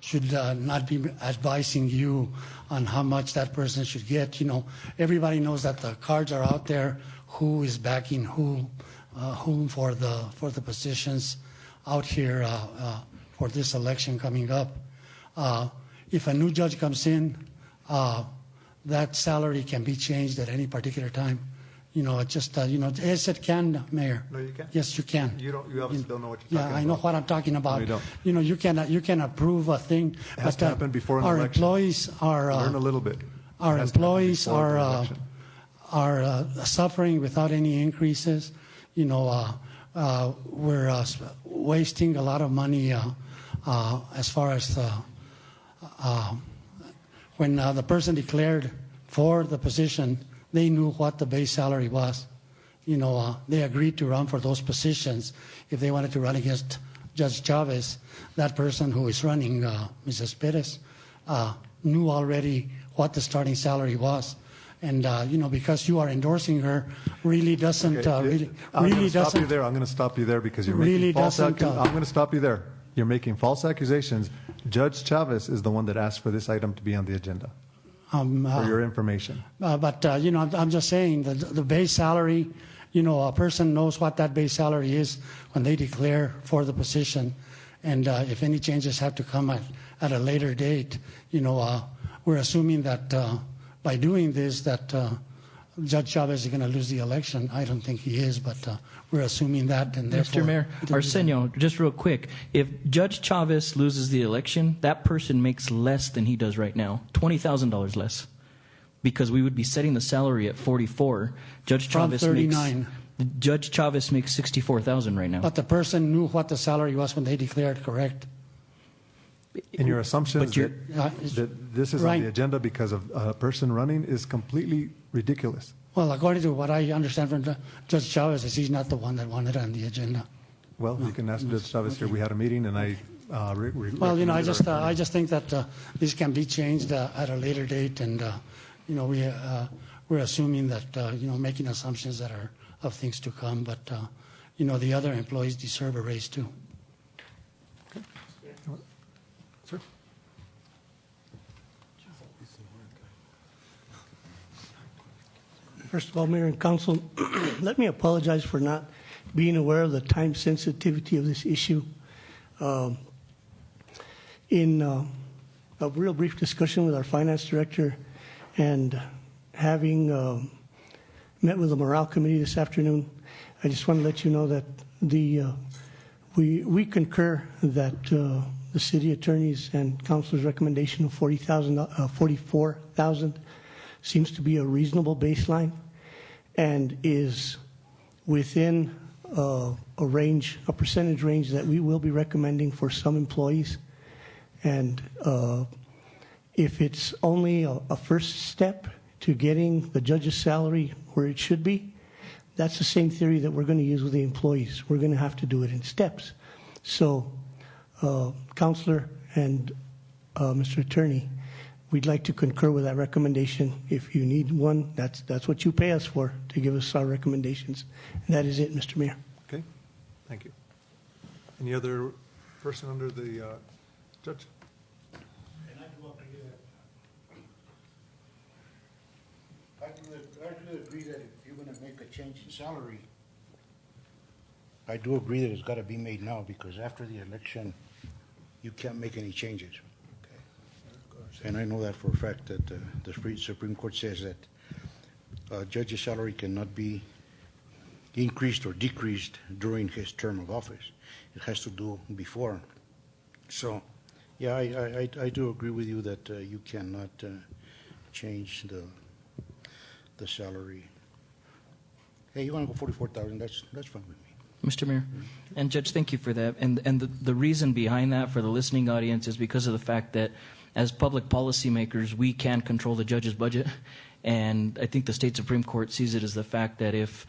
Speaker 9: should not be advising you on how much that person should get. Everybody knows that the cards are out there. Who is backing whom for the positions out here for this election coming up? If a new judge comes in, that salary can be changed at any particular time. Yes, it can, Mayor.
Speaker 1: No, you can.
Speaker 9: Yes, you can.
Speaker 1: You obviously don't know what you're talking about.
Speaker 9: Yeah, I know what I'm talking about.
Speaker 1: No, you don't.
Speaker 9: You can approve a thing.
Speaker 1: It has to happen before an
Speaker 9: our
Speaker 1: election.
Speaker 9: Employees are
Speaker 1: Learn a little bit.
Speaker 9: Our
Speaker 1: It has to happen
Speaker 9: employees
Speaker 1: before the
Speaker 9: are
Speaker 1: election.
Speaker 9: suffering without any increases. We're wasting a lot of money as far as when the person declared for the position, they knew what the base salary was. they agreed to run for those positions. If they wanted to run against Judge Chavez, that person who is running, Mrs. Perez, knew already what the starting salary was. And, because you are endorsing her, really doesn't,
Speaker 1: I'm going to stop you there. I'm going to stop you there because you're
Speaker 9: Really
Speaker 1: making false
Speaker 9: doesn't,
Speaker 1: I'm going to stop you there. You're making false accusations. Judge Chavez is the one that asked for this item to be on the agenda, for your information.
Speaker 9: I'm just saying that the base salary, a person knows what that base salary is when they declare for the position. And if any changes have to come at a later date, we're assuming that by doing this that Judge Chavez is going to lose the election. I don't think he is, but we're assuming that. And therefore,
Speaker 16: Mr. Mayor, Arsenio, just real quick, if Judge Chavez loses the election, that person makes less than he does right now, $20,000 less, because we would be setting the salary at 44. Judge Chavez
Speaker 9: from 39.
Speaker 16: Judge Chavez makes 64,000 right now.
Speaker 9: But the person knew what the salary was when they declared, correct?
Speaker 1: And your assumption that this is on the agenda because of a person running is completely ridiculous.
Speaker 9: Well, according to what I understand from Judge Chavez, is he's not the one that wanted it on the agenda.
Speaker 1: Well, you can ask Judge Chavez here. We had a meeting, and I.
Speaker 9: I just think that this can be changed at a later date, and we're assuming that making assumptions that are of things to come, but the other employees deserve a raise too.
Speaker 1: Okay. Sir.
Speaker 19: First of all, Mayor and Council, let me apologize for not being aware of the time sensitivity of this issue. In a real brief discussion with our finance director and having met with the morale committee this afternoon, I just want to let you know that we concur that the city attorney's and council's recommendation of $44,000 seems to be a reasonable baseline and is within a percentage range that we will be recommending for some employees. And if it's only a first step to getting the judge's salary where it should be, that's the same theory that we're going to use with the employees. We're going to have to do it in steps. So, Counselor and Mr. Attorney, we'd like to concur with that recommendation. If you need one, that's what you pay us for, to give us our recommendations. And that is it, Mr. Mayor.
Speaker 1: Okay, thank you. Any other person under the judge?
Speaker 20: I do agree that if you're going to make a change in salary, I do agree that it's got to be made now, because after the election, you can't make any changes. Okay. And I know that for a fact that the Supreme Court says that a judge's salary cannot be increased or decreased during his term of office. It has to do before. So, yeah, I do agree with you that you cannot change the salary. Hey, you want to go 44,000? That's fine with me.
Speaker 16: Mr. Mayor, and Judge, thank you for that. And the reason behind that for the listening audience is because of the fact that as public policy makers, we can control the judge's budget. And I think the state Supreme Court sees it as the fact that if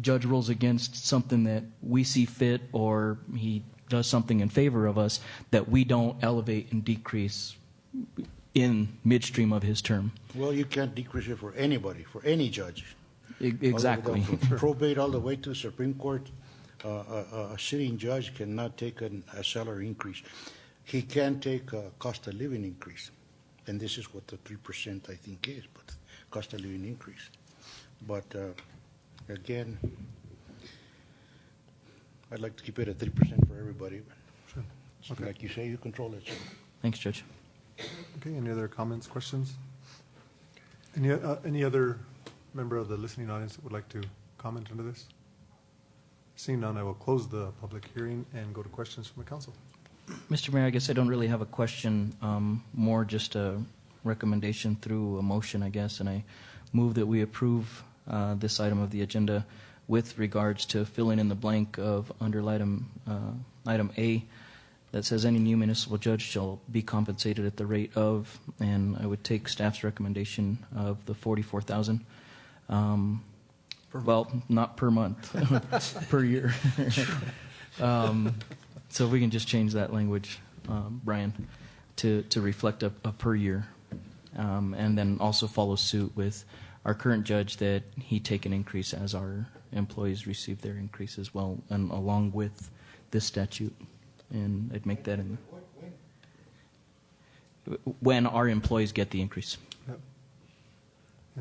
Speaker 16: judge rules against something that we see fit, or he does something in favor of us, that we don't elevate and decrease in midstream of his term.
Speaker 20: Well, you can't decrease it for anybody, for any judge.
Speaker 16: Exactly.
Speaker 20: From probate all the way to Supreme Court, a sitting judge cannot take a salary increase. He can take a cost of living increase, and this is what the 3% I think is, but cost of living increase. But again, I'd like to keep it at 3% for everybody.
Speaker 1: Sure. Okay.
Speaker 20: Like you say, you control it. So.
Speaker 16: Thanks, Judge.
Speaker 1: Okay, any other comments, questions? Any other member of the listening audience that would like to comment under this? Seeing none, I will close the public hearing and go to questions from the council.
Speaker 16: Mr. Mayor, I guess I don't really have a question, more just a recommendation through a motion, I guess, and I move that we approve this item of the agenda with regards to filling in the blank of under item A that says any new municipal judge shall be compensated at the rate of, and I would take staff's recommendation of the $44,000. Well, not per month, per year. So if we can just change that language, Brian, to reflect a per year, and then also follow suit with our current judge that he take an increase as our employees receive their increase as well, and along with this statute, and I'd make that in when our employees get the increase.
Speaker 1: Yep.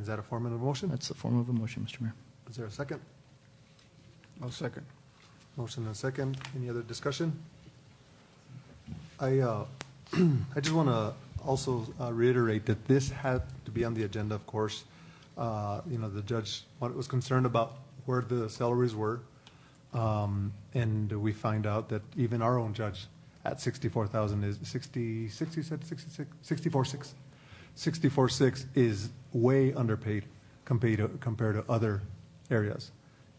Speaker 1: Is that a form of a motion?
Speaker 16: That's the form of a motion, Mr. Mayor.
Speaker 1: Is there a second?
Speaker 6: I'll second.
Speaker 1: Motion and a second. Any other discussion? I just want to also reiterate that this had to be on the agenda, of course. The judge was concerned about where the salaries were, and we find out that even our own judge at 64,000 is 66, you said 66, 64.6. 64.6 is way underpaid compared to other areas.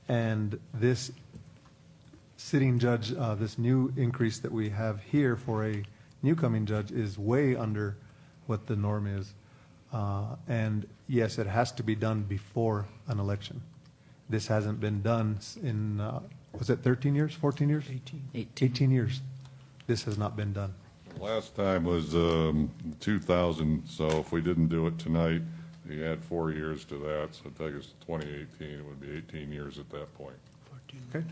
Speaker 1: And this sitting judge, this new increase that we have here for a new coming judge is way under what the norm is. And yes, it has to be done before an election. This hasn't been done in, was it 13 years, 14 years? 18 years. This has not been done.
Speaker 12: Last time was 2000, so if we didn't do it tonight, you add 4 years to that, so I think it's 2018, it would be 18 years at that point.
Speaker 1: Okay.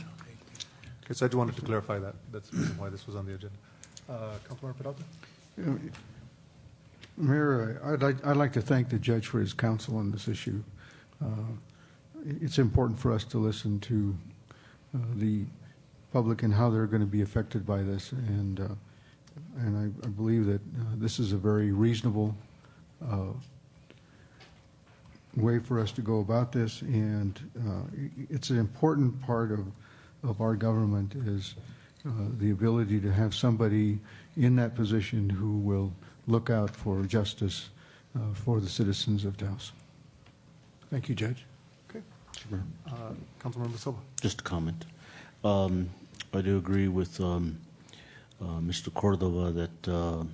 Speaker 1: Okay, so I just wanted to clarify that. That's the reason why this was on the agenda. Councilmember Peralta?
Speaker 6: Mayor, I'd like to thank the judge for his counsel on this issue. It's important for us to listen to the public and how they're going to be affected by this, and I believe that this is a very reasonable way for us to go about this, and it's an important part of our government is the ability to have somebody in that position who will look out for justice for the citizens of Taos. Thank you, Judge.
Speaker 1: Okay. Councilmember Silva.
Speaker 15: Just a comment. I do agree with Mr. Cordova that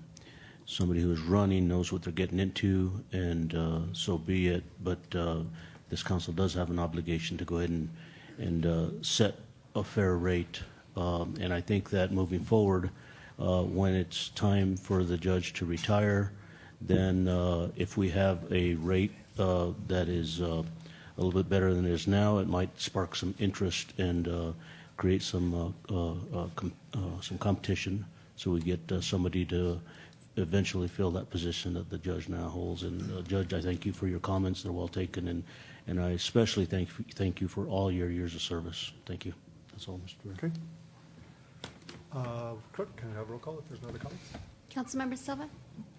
Speaker 15: somebody who is running knows what they're getting into, and so be it. But this council does have an obligation to go ahead and set a fair rate. And I think that moving forward, when it's time for the judge to retire, then if we have a rate that is a little bit better than it is now, it might spark some interest and create some competition, so we get somebody to eventually fill that position that the judge now holds. And Judge, I thank you for your comments; they're well taken, and I especially thank you for all your years of service. Thank you. That's all, Mr. Mayor.
Speaker 1: Okay. Clerk, can I have a roll call if there's no other comments?
Speaker 2: Councilmember Silva?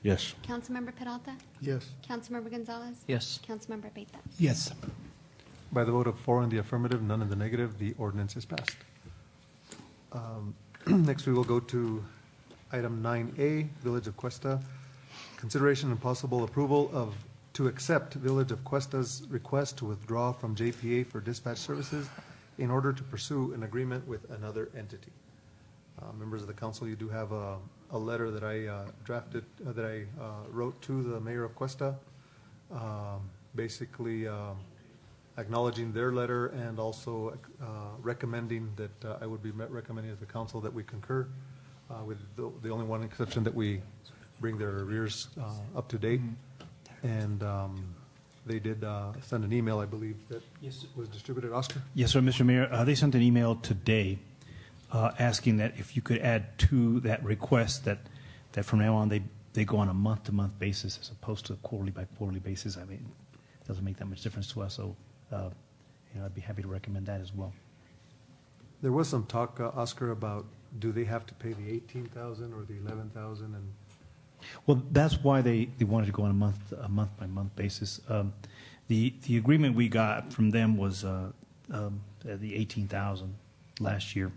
Speaker 15: Yes.
Speaker 2: Councilmember Peralta?
Speaker 6: Yes.
Speaker 2: Councilmember Gonzalez?
Speaker 16: Yes.
Speaker 2: Councilmember Beta?
Speaker 11: Yes.
Speaker 1: By the vote of 4 in the affirmative, none in the negative, the ordinance is passed. Next, we will go to item 9A, Village of Cuesta. Consideration and possible approval to accept Village of Cuesta's request to withdraw from JPA for dispatch services in order to pursue an agreement with another entity. Members of the council, you do have a letter that I drafted, that I wrote to the mayor of Cuesta, basically acknowledging their letter and also recommending that I would be recommending to the council that we concur with the only one exception, that we bring their arrears up to date. And they did send an email, I believe, that was distributed. Oscar?
Speaker 5: Yes, sir, Mr. Mayor. They sent an email today asking that if you could add to that request that from now on they go on a month-to-month basis as opposed to a quarterly-by-quarterly basis. I mean, it doesn't make that much difference to us, so I'd be happy to recommend that as well.
Speaker 1: There was some talk, Oscar, about do they have to pay the 18,000 or the 11,000? And
Speaker 5: well, that's why they wanted to go on a month-by-month basis. The agreement we got from them was the 18,000 last year,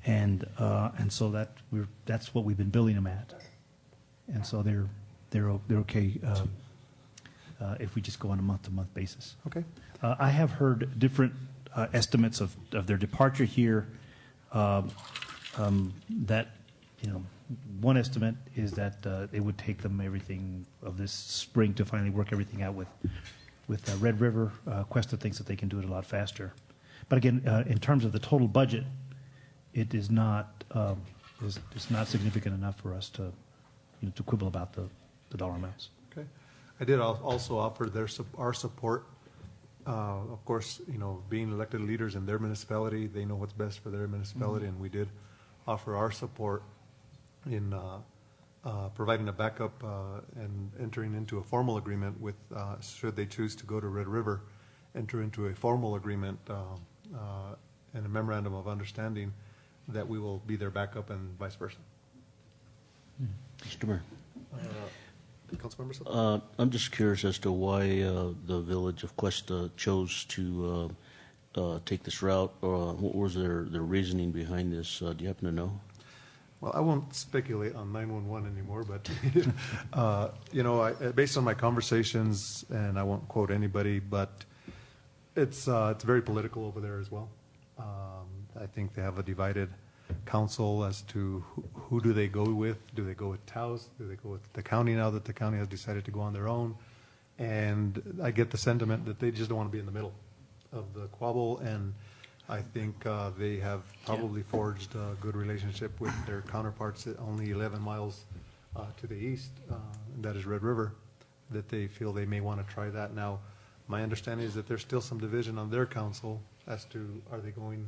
Speaker 5: and so that's what we've been billing them at, and so they're okay if we just go on a month-to-month basis.
Speaker 1: Okay.
Speaker 5: I have heard different estimates of their departure here. That one estimate is that it would take them everything of this spring to finally work everything out with Red River. Cuesta thinks that they can do it a lot faster. But again, in terms of the total budget, it is not it's not significant enough for us to to quibble about the dollar amounts.
Speaker 1: Okay. I did also offer our support. Of course, being elected leaders in their municipality, they know what's best for their municipality, and we did offer our support in providing a backup and entering into a formal agreement with, should they choose to go to Red River, enter into a formal agreement and a memorandum of understanding that we will be their backup and vice versa.
Speaker 15: Mr. Mayor.
Speaker 1: Councilmember Soto?
Speaker 15: I'm just curious as to why the village of Cuesta chose to take this route, or what was their reasoning behind this? Do you happen to know?
Speaker 1: Well, I won't speculate on 911 anymore, but based on my conversations, and I won't quote anybody, but it's very political over there as well. I think they have a divided council as to who do they go with. Do they go with Taos? Do they go with the county now that the county has decided to go on their own? And I get the sentiment that they just don't want to be in the middle of the quabble, and I think they have probably forged a good relationship with their counterparts at only 11 miles to the east, and that is Red River, that they feel they may want to try that. Now, my understanding is that there's still some division on their council as to are they going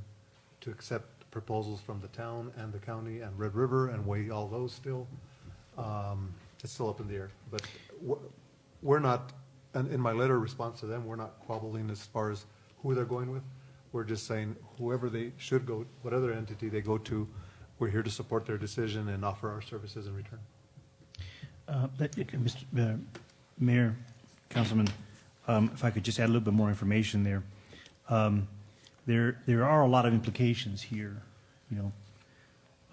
Speaker 1: to accept proposals from the town and the county and Red River and weigh all those still. It's still up in the air. But we're not, and in my letter response to them, we're not quabbling as far as who they're going with. We're just saying whoever they should go, what other entity they go to, we're here to support their decision and offer our services in return.
Speaker 5: Mr. Mayor, Councilman, if I could just add a little bit more information there. There are a lot of implications here,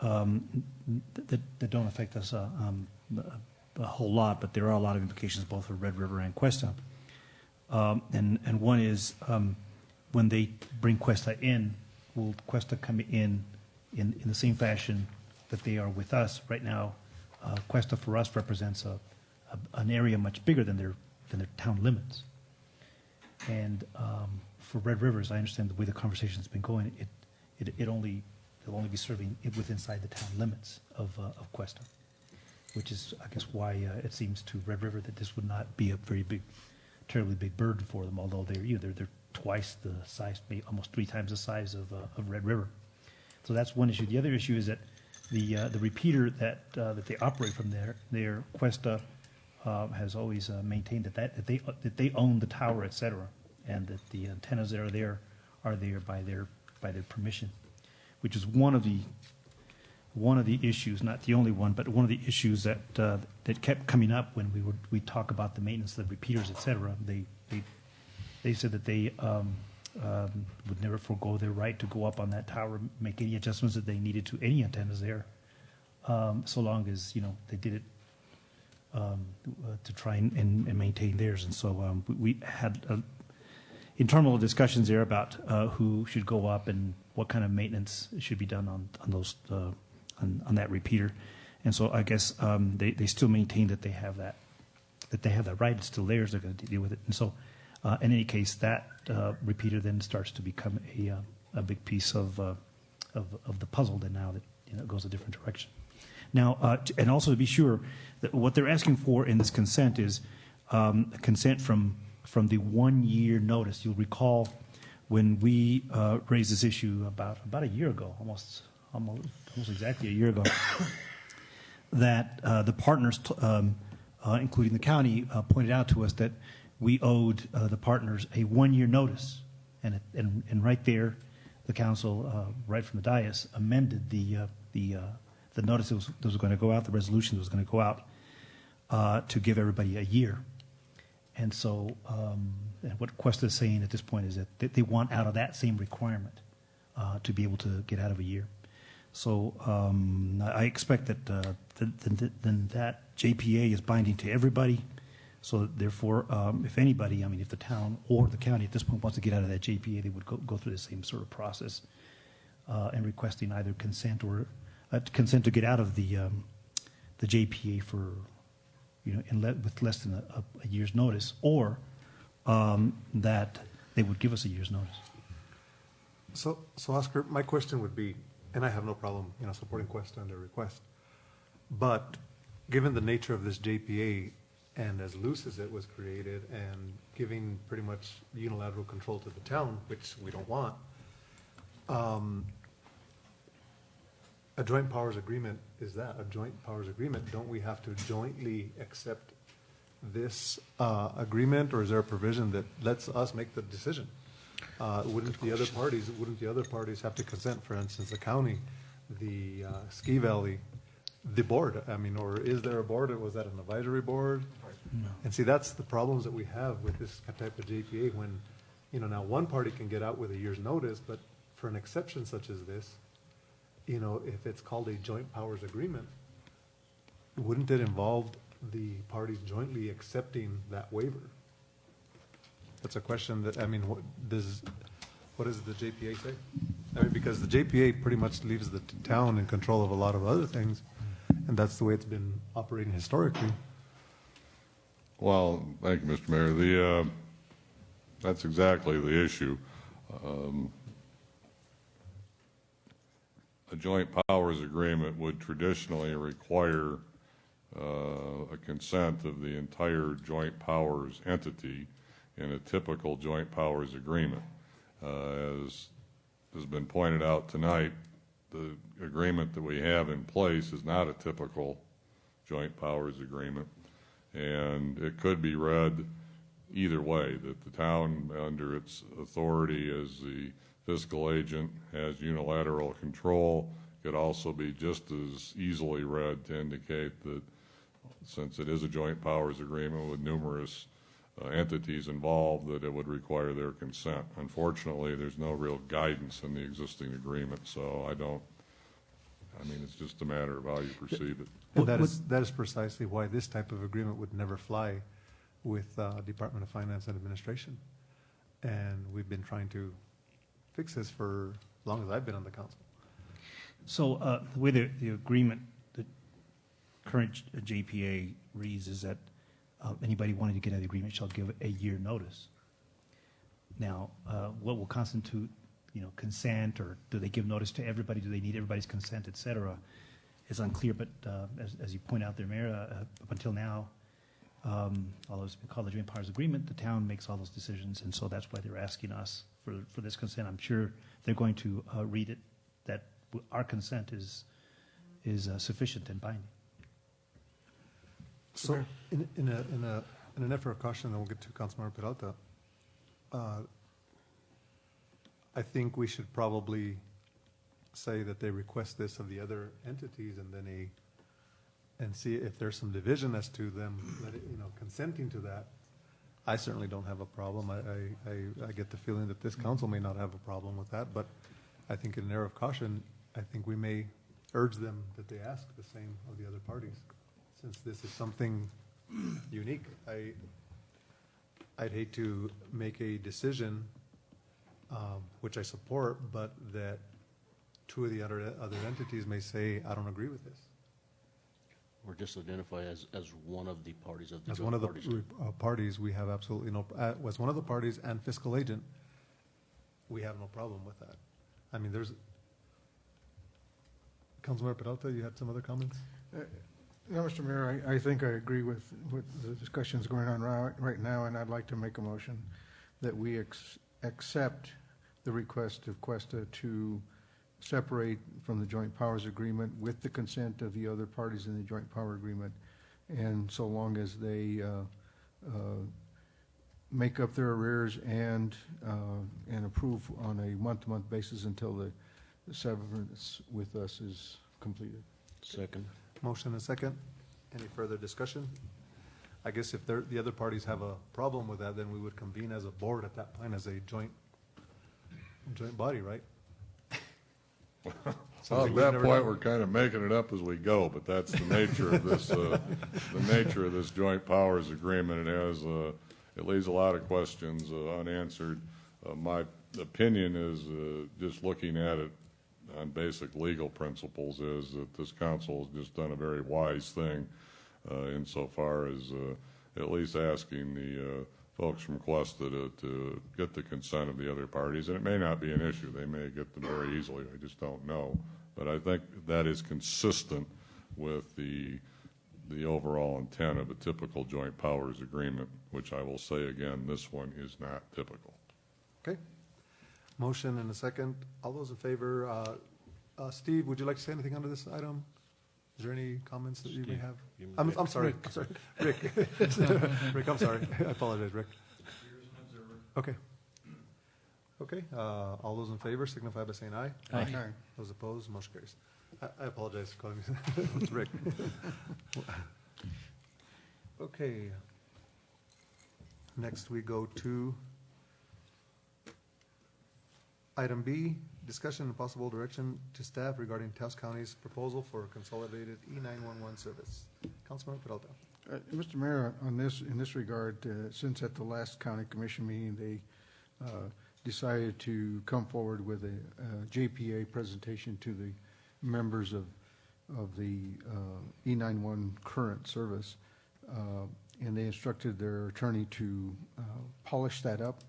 Speaker 5: that don't affect us a whole lot, but there are a lot of implications both for Red River and Cuesta. And one is when they bring Cuesta in, will Cuesta come in the same fashion that they are with us right now? Cuesta for us represents an area much bigger than their town limits. And for Red River, as I understand the way the conversation's been going, they'll only be serving it within inside the town limits of Cuesta, which is, I guess, why it seems to Red River that this would not be a very big, terribly big burden for them. Although they're twice the size, maybe almost 3 times the size of Red River. So that's one issue. The other issue is that the repeater that they operate from their Cuesta has always maintained that they own the tower, et cetera, and that the antennas that are there by their permission, which is one of the issues, not the only one, but one of the issues that kept coming up when we talk about the maintenance of the repeaters, et cetera. They said that they would never forego their right to go up on that tower, make any adjustments that they needed to any antennas there, so long as they did it to try and maintain theirs. And so we had internal discussions there about who should go up and what kind of maintenance should be done on those on that repeater. And so I guess they still maintain that they have that right. It's still theirs. They're going to deal with it. And so in any case, that repeater then starts to become a big piece of the puzzle. Then now that it goes a different direction. Now, and also to be sure that what they're asking for in this consent is consent from the 1-year notice. You'll recall when we raised this issue about a year ago, almost exactly a year ago, that the partners, including the county, pointed out to us that we owed the partners a 1-year notice, and right there, the council, right from the dais, amended the notice that was going to go out, the resolution that was going to go out, to give everybody a year. And so what Cuesta is saying at this point is that they want out of that same requirement to be able to get out of a year. So I expect that that JPA is binding to everybody. So therefore, if anybody, if the town or the county at this point wants to get out of that JPA, they would go through the same sort of process and requesting either consent or consent to get out of the JPA for with less than a year's notice, or that they would give us a year's notice.
Speaker 1: So Oscar, my question would be, and I have no problem, supporting Quest on their request, but given the nature of this JPA and as loose as it was created and giving pretty much unilateral control to the town, which we don't want, a joint powers agreement is that, a joint powers agreement. Don't we have to jointly accept this agreement, or is there a provision that lets us make the decision? Wouldn't the other parties have to consent? For instance, the county, the Ski Valley, the board. I mean, or is there a board? Or was that an advisory board?
Speaker 5: No.
Speaker 1: And see, that's the problems that we have with this type of JPA. When now one party can get out with a year's notice, but for an exception such as this, if it's called a joint powers agreement, wouldn't it involve the parties jointly accepting that waiver? That's a question that, what does the JPA say? Because the JPA pretty much leaves the town in control of a lot of other things, and that's the way it's been operating historically.
Speaker 12: Well, thank you, Mr. Mayor. That's exactly the issue. A joint powers agreement would traditionally require a consent of the entire joint powers entity in a typical joint powers agreement. As has been pointed out tonight, the agreement that we have in place is not a typical joint powers agreement, and it could be read either way, that the town, under its authority as the fiscal agent, has unilateral control. Could also be just as easily read to indicate that since it is a joint powers agreement with numerous entities involved, that it would require their consent. Unfortunately, there's no real guidance in the existing agreement, so it's just a matter of how you perceive it.
Speaker 1: And that is precisely why this type of agreement would never fly with Department of Finance and Administration. And we've been trying to fix this for as long as I've been on the council.
Speaker 5: So the way the agreement, the current JPA reads is that anybody wanting to get out of the agreement shall give a year notice. Now, what will constitute, consent, or do they give notice to everybody? Do they need everybody's consent, et cetera? It's unclear, but as you point out there, Mayor, up until now, although it's been called the Joint Powers Agreement, the town makes all those decisions, and so that's why they're asking us for this consent. I'm sure they're going to read it that our consent is sufficient and binding.
Speaker 1: So, in an effort of caution, then we'll get to Councilmember Peralta. I think we should probably say that they request this of the other entities, and then and see if there's some division as to them, consenting to that. I certainly don't have a problem. I get the feeling that this council may not have a problem with that, but I think in an era of caution, I think we may urge them that they ask the same of the other parties, since this is something unique. I'd hate to make a decision, which I support, but that two of the other entities may say, I don't agree with this.
Speaker 15: Or just identify as one of the parties of the
Speaker 1: As one of the parties, we have absolutely no, as one of the parties and fiscal agent, we have no problem with that. There's, Councilmember Peralta, you had some other comments?
Speaker 6: No, Mr. Mayor, I think I agree with the discussions going on right now, and I'd like to make a motion that we accept the request of Cuesta to separate from the joint powers agreement with the consent of the other parties in the joint power agreement, and so long as they make up their arrears and approve on a month-to-month basis until the severance with us is completed.
Speaker 15: Second.
Speaker 1: Motion and second. Any further discussion? I guess if the other parties have a problem with that, then we would convene as a board at that point as a joint body, right?
Speaker 12: Well, at that point, we're kind of making it up as we go, but that's the nature of this. The nature of this joint powers agreement. It leaves a lot of questions unanswered. My opinion is, just looking at it on basic legal principles, is that this council has just done a very wise thing insofar as at least asking the folks requested it to get the consent of the other parties, and it may not be an issue. They may get them very easily. I just don't know. But I think that is consistent with the overall intent of a typical joint powers agreement, which I will say again, this one is not typical.
Speaker 1: Okay. Motion and a second. All those in favor, Steve, would you like to say anything under this item? Is there any comments that you may have? I'm sorry. I'm sorry. Rick. Rick, I'm sorry. I apologize, Rick. Okay. Okay. All those in favor signify by saying aye.
Speaker 8: Aye.
Speaker 1: Those opposed, motion carries. I apologize for calling you Rick. Okay. Next we go to item B, discussion and possible direction to staff regarding Taos County's proposal for a consolidated E911 service. Councilman Peralta.
Speaker 6: Mr. Mayor, in this regard, since at the last county commission meeting, they decided to come forward with a JPA presentation to the members of the E911 current service, and they instructed their attorney to polish that up.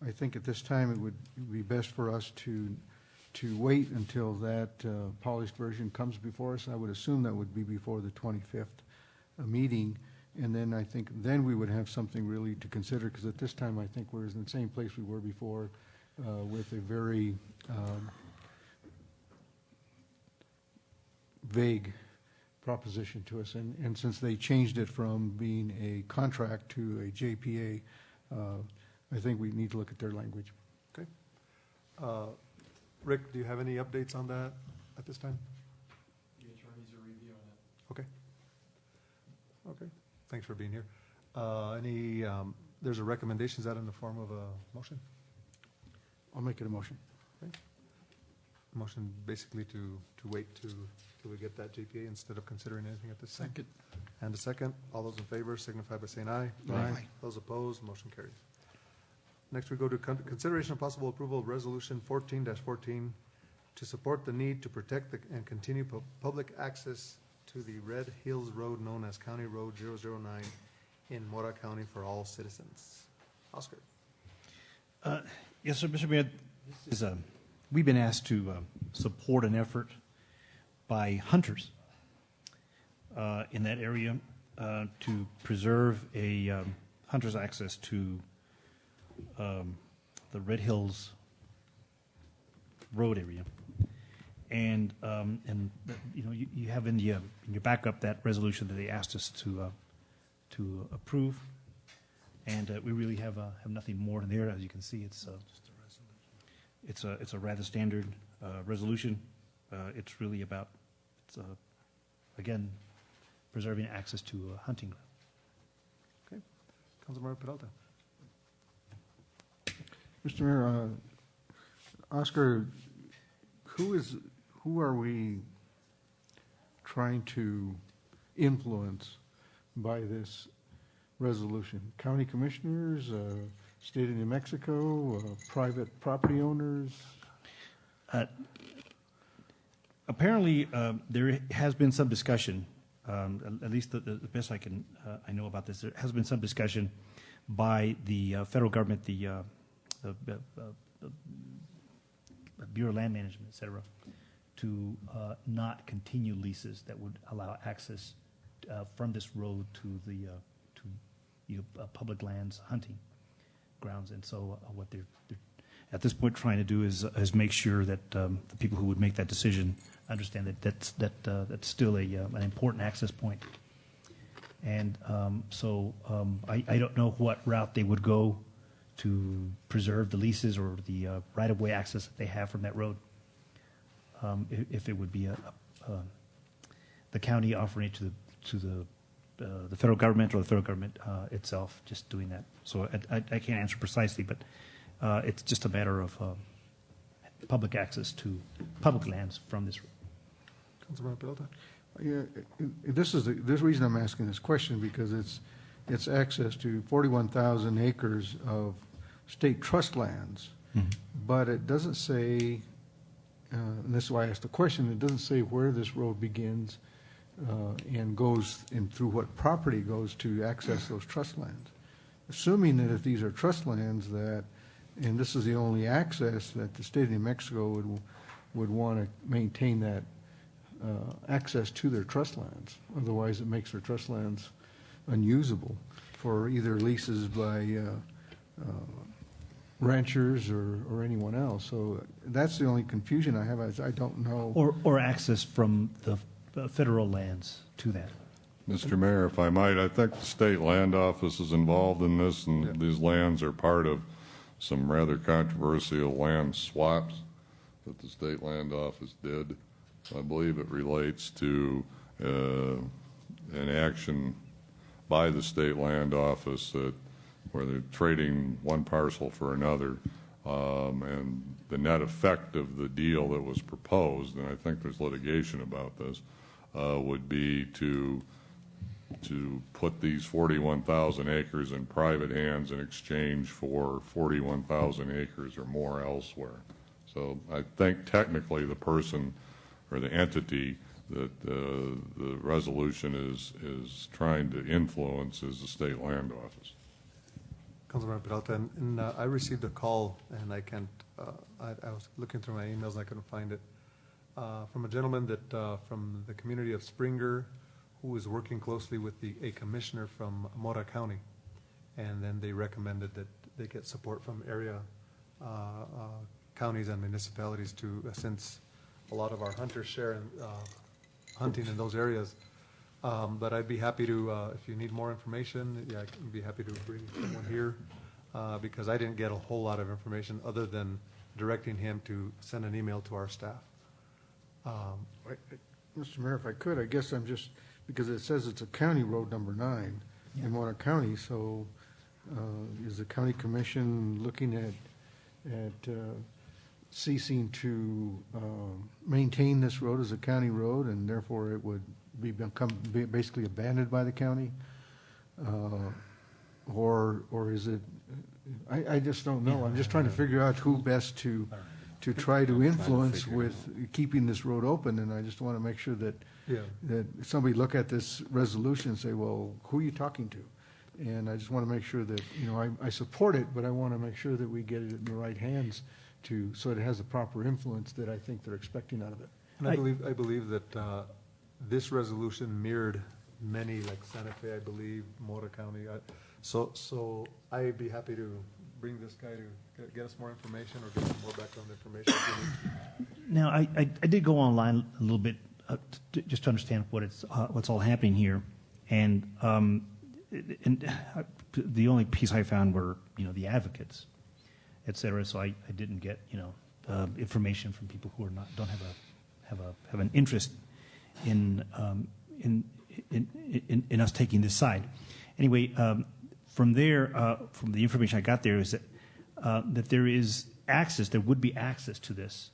Speaker 6: I think at this time it would be best for us to wait until that polished version comes before us. I would assume that would be before the 25th meeting, and then I think then we would have something really to consider, because at this time I think we're in the same place we were before, with a very vague proposition to us, and since they changed it from being a contract to a JPA, I think we need to look at their language.
Speaker 1: Okay. Rick, do you have any updates on that at this time?
Speaker 11: The attorneys are reviewing it.
Speaker 1: Okay. Okay. Thanks for being here. There's a recommendation. Is that in the form of a motion?
Speaker 6: I'll make it a motion.
Speaker 1: Okay. Motion basically to wait till we get that JPA instead of considering anything at this time.
Speaker 11: Second.
Speaker 1: And a second. All those in favor signify by saying aye.
Speaker 6: Aye.
Speaker 1: Those opposed, motion carries. Next, we go to consideration of possible approval of Resolution 14-14 to support the need to protect and continue public access to the Red Hills Road known as County Road 009 in Mora County for all citizens. Oscar.
Speaker 5: Yes, sir, Mr. Mayor. We've been asked to support an effort by hunters in that area to preserve a hunter's access to the Red Hills Road area, and you know you have in your backup that resolution that they asked us to approve, and we really have nothing more in there. As you can see, it's a rather standard resolution. It's really about again preserving access to hunting ground.
Speaker 1: Okay, Councilmember Peralta.
Speaker 6: Mr. Mayor, Oscar, who are we trying to influence by this resolution? County commissioners, state of New Mexico, private property owners?
Speaker 5: Apparently, there has been some discussion, at least the best I know about this, there has been some discussion by the federal government, the Bureau of Land Management, et cetera, to not continue leases that would allow access from this road to the public lands, hunting grounds. And so what they're at this point trying to do is make sure that the people who would make that decision understand that that's still an important access point. And so I don't know what route they would go to preserve the leases or the right-of-way access that they have from that road. If it would be the county offering it to the federal government or the federal government itself just doing that. So I can't answer precisely, but it's just a matter of public access to public lands from this road.
Speaker 1: Councilmember Peralta.
Speaker 6: Yeah, this is the reason I'm asking this question, because it's access to 41,000 acres of state trust lands, but it doesn't say, and this is why I asked the question, it doesn't say where this road begins and goes and through what property goes to access those trust lands. assuming that if these are trust lands that, and this is the only access that the state of New Mexico would want to maintain that access to their trust lands. Otherwise, it makes their trust lands unusable for either leases by ranchers or anyone else. So that's the only confusion I have. I don't know.
Speaker 5: Or access from the federal lands to that.
Speaker 12: Mr. Mayor, if I might, I think the state land office is involved in this, and these lands are part of some rather controversial land swaps that the state land office did. I believe it relates to an action by the state land office where they're trading one parcel for another, and the net effect of the deal that was proposed, and I think there's litigation about this, would be to put these 41,000 acres in private hands in exchange for 41,000 acres or more elsewhere. So I think technically the person or the entity that the resolution is trying to influence is the state land office.
Speaker 1: Councilmember Peralta, and I received a call, and I can't, I was looking through my emails and I couldn't find it, from a gentleman that, from the community of Springer, who is working closely with a commissioner from Mora County. And then they recommended that they get support from area counties and municipalities since a lot of our hunters share in hunting in those areas. But I'd be happy to, if you need more information, yeah, I can be happy to bring someone here because I didn't get a whole lot of information other than directing him to send an email to our staff.
Speaker 6: Mr. Mayor, if I could, I guess I'm just, because it says it's a county road number 9 in Mona County, so is the county commission looking at ceasing to maintain this road as a county road, and therefore it would become basically abandoned by the county? Or is it, I just don't know. I'm just trying to figure out who best to try to influence with keeping this road open, and I just want to make sure that that somebody look at this resolution and say, well, who are you talking to? And I just want to make sure that, you know, I support it, but I want to make sure that we get it in the right hands so it has the proper influence that I think they're expecting out of it.
Speaker 1: And I believe that this resolution mirrored many, like Santa Fe, I believe, Mora County. So I'd be happy to bring this guy to get us more information or get some more background information.
Speaker 5: Now, I did go online a little bit just to understand what's all happening here, and the only piece I found were the advocates, et cetera. So I didn't get information from people who don't have an interest in us taking this side. Anyway, from there, from the information I got there is that there is access. There would be access to this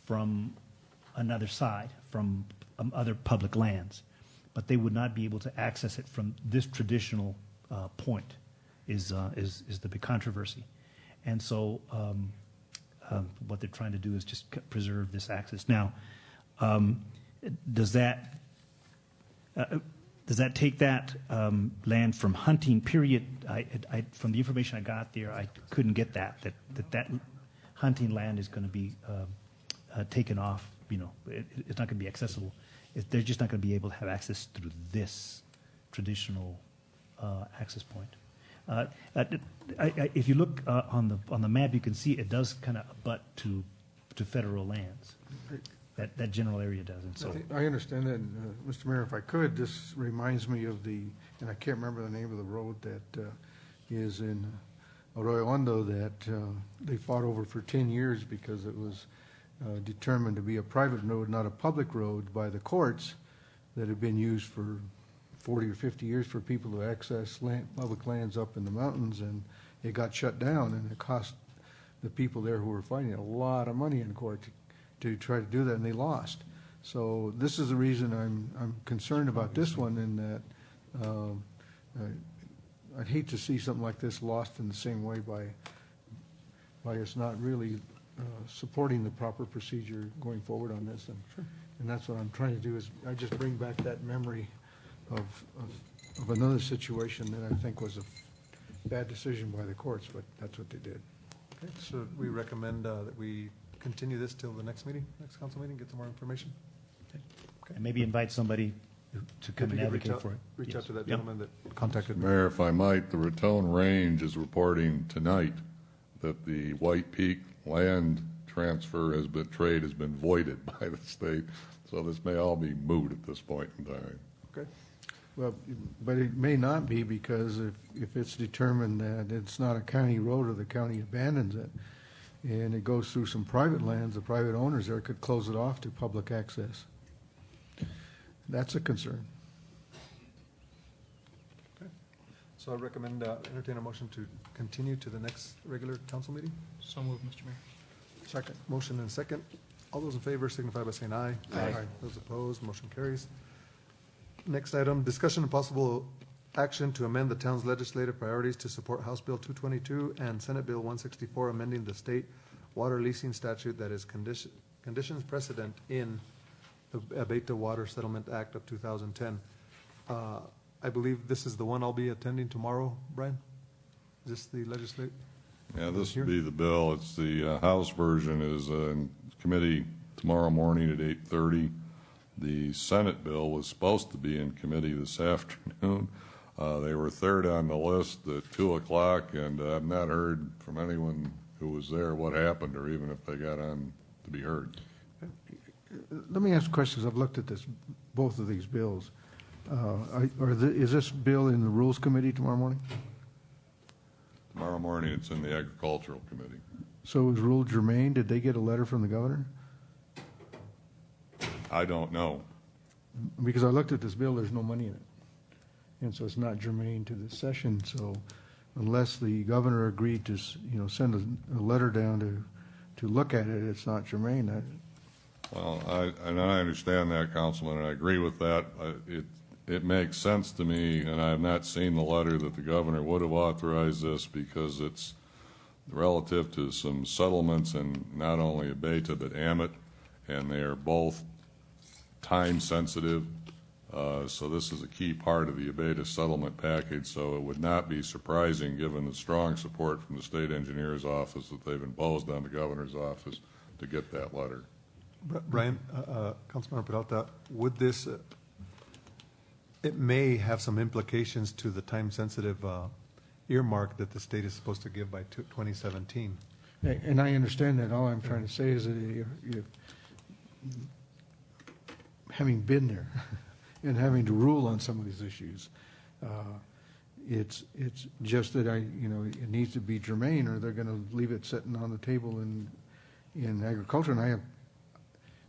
Speaker 5: from another side, from other public lands, but they would not be able to access it from this traditional point. Is the big controversy, and so what they're trying to do is just preserve this access. Now, does that take that land from hunting? Period. From the information I got there, I couldn't get that hunting land is going to be taken off. It's not going to be accessible. They're just not going to be able to have access through this traditional access point. If you look on the map, you can see it does kind of abut to federal lands. That general area doesn't. So
Speaker 6: I understand that, Mr. Mayor. If I could, this reminds me of and I can't remember the name of the road that is in Arroyo Hondo that they fought over for 10 years because it was determined to be a private road, not a public road, by the courts that had been used for 40 or 50 years for people to access public lands up in the mountains, and it got shut down, and it cost the people there who were fighting a lot of money in court to try to do that, and they lost. So this is the reason I'm concerned about this one, in that I'd hate to see something like this lost in the same way by us not really supporting the proper procedure going forward on this. And that's what I'm trying to do, is I just bring back that memory of another situation that I think was bad decision by the courts, but that's what they did.
Speaker 1: Okay, so we recommend that we continue this till the next meeting, next council meeting, get some more information.
Speaker 5: And maybe invite somebody to come and advocate for it.
Speaker 1: Reach out to that
Speaker 5: Yep.
Speaker 1: gentleman that contacted me.
Speaker 12: Mayor, if I might, the Raton Range is reporting tonight that the White Peak land transfer trade has been voided by the state, so this may all be moot at this point in time.
Speaker 1: Okay.
Speaker 6: Well, but it may not be, because if it's determined that it's not a county road or the county abandons it, and it goes through some private lands, the private owners there could close it off to public access. That's a concern.
Speaker 1: Okay. So I recommend, entertain a motion to continue to the next regular council meeting.
Speaker 3: So moved, Mr. Mayor.
Speaker 1: Second. Motion and second. All those in favor signify by saying aye.
Speaker 3: Aye.
Speaker 1: Those opposed, motion carries. Next item, discussion and possible action to amend the town's legislative priorities to support House Bill 222 and Senate Bill 164, amending the state water leasing statute that is conditions precedent in the Abate the Water Settlement Act of 2010. I believe this is the one I'll be attending tomorrow, Brian? Is this the legislative?
Speaker 12: Yeah, this would be the bill. It's the House version is in committee tomorrow morning at 8:30. The Senate bill was supposed to be in committee this afternoon. They were third on the list at 2 o'clock, and I've not heard from anyone who was there what happened or even if they got on to be heard.
Speaker 6: Let me ask questions. I've looked at both of these bills. Is this bill in the Rules Committee tomorrow morning?
Speaker 12: Tomorrow morning, it's in the Agricultural Committee.
Speaker 6: So is rule germane? Did they get a letter from the governor?
Speaker 12: I don't know.
Speaker 6: Because I looked at this bill, there's no money in it. And so it's not germane to this session. So unless the governor agreed to, send a letter down to look at it, it's not germane.
Speaker 12: Well, I understand that, Councilman, and I agree with that. It makes sense to me, and I have not seen the letter that the governor would have authorized this, because it's relative to some settlements in not only Abeta but Amit, and they are both time sensitive. So this is a key part of the Abeta settlement package, so it would not be surprising, given the strong support from the state engineer's office that they've imposed on the governor's office, to get that letter.
Speaker 1: Brian, Councilmember Peralta, would this, it may have some implications to the time-sensitive earmark that the state is supposed to give by 2017.
Speaker 6: And I understand that. All I'm trying to say is that having been there and having to rule on some of these issues, it's just that it needs to be germane, or they're going to leave it sitting on the table in agriculture. And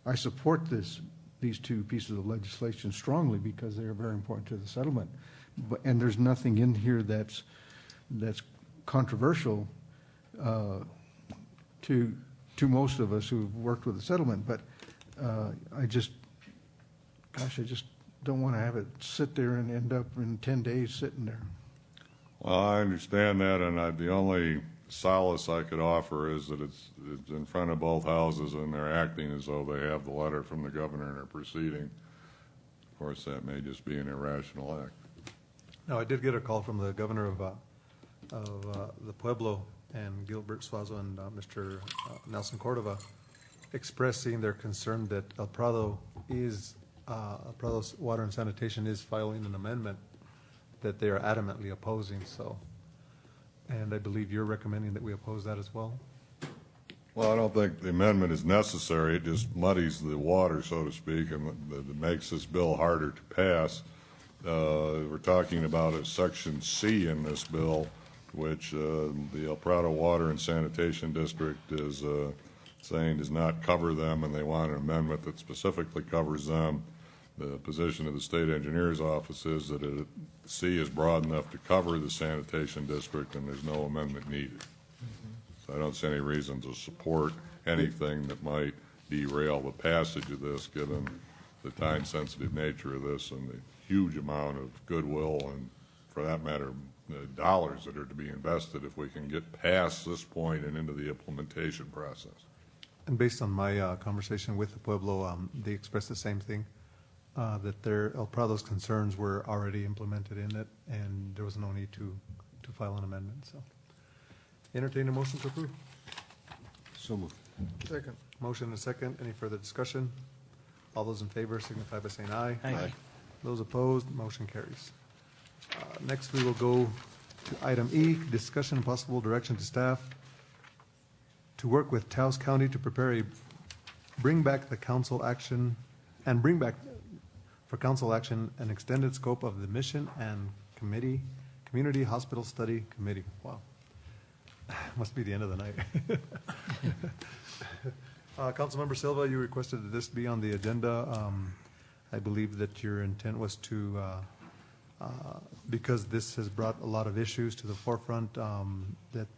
Speaker 6: I support these two pieces of legislation strongly, because they are very important to the settlement. And there's nothing in here that's controversial to most of us who've worked with the settlement. But I just don't want to have it sit there and end up in 10 days sitting there.
Speaker 12: Well, I understand that, and the only solace I could offer is that it's in front of both houses, and they're acting as though they have the letter from the governor and are proceeding. Of course, that may just be an irrational act.
Speaker 1: Now, I did get a call from the governor of the Pueblo and Gilbert Suazo and Mr. Nelson Cordova, expressing their concern that El Prado's Water and Sanitation is filing an amendment that they are adamantly opposing. So, and I believe you're recommending that we oppose that as well.
Speaker 12: Well, I don't think the amendment is necessary. It just muddies the water, so to speak, and it makes this bill harder to pass. We're talking about a Section C in this bill, which the El Prado Water and Sanitation District is saying does not cover them, and they want an amendment that specifically covers them. The position of the state engineer's office is that C is broad enough to cover the sanitation district, and there's no amendment needed. So I don't see any reason to support anything that might derail the passage of this, given the time-sensitive nature of this and the huge amount of goodwill and, for that matter, dollars that are to be invested if we can get past this point and into the implementation process.
Speaker 1: And based on my conversation with the Pueblo, they expressed the same thing, that El Prado's concerns were already implemented in it, and there was no need to to file an amendment, so. Entertain a motion to approve.
Speaker 15: So moved.
Speaker 6: Second.
Speaker 1: Motion and a second. Any further discussion? All those in favor signify by saying aye.
Speaker 15: Aye.
Speaker 1: Those opposed, motion carries. Next, we will go to item E, discussion and possible direction to staff to work with Taos County to prepare bring back for council action an extended scope of the mission and community hospital study committee. Wow. Must be the end of the night. Councilmember Silva, you requested that this be on the agenda. I believe that your intent was to, because this has brought a lot of issues to the forefront, that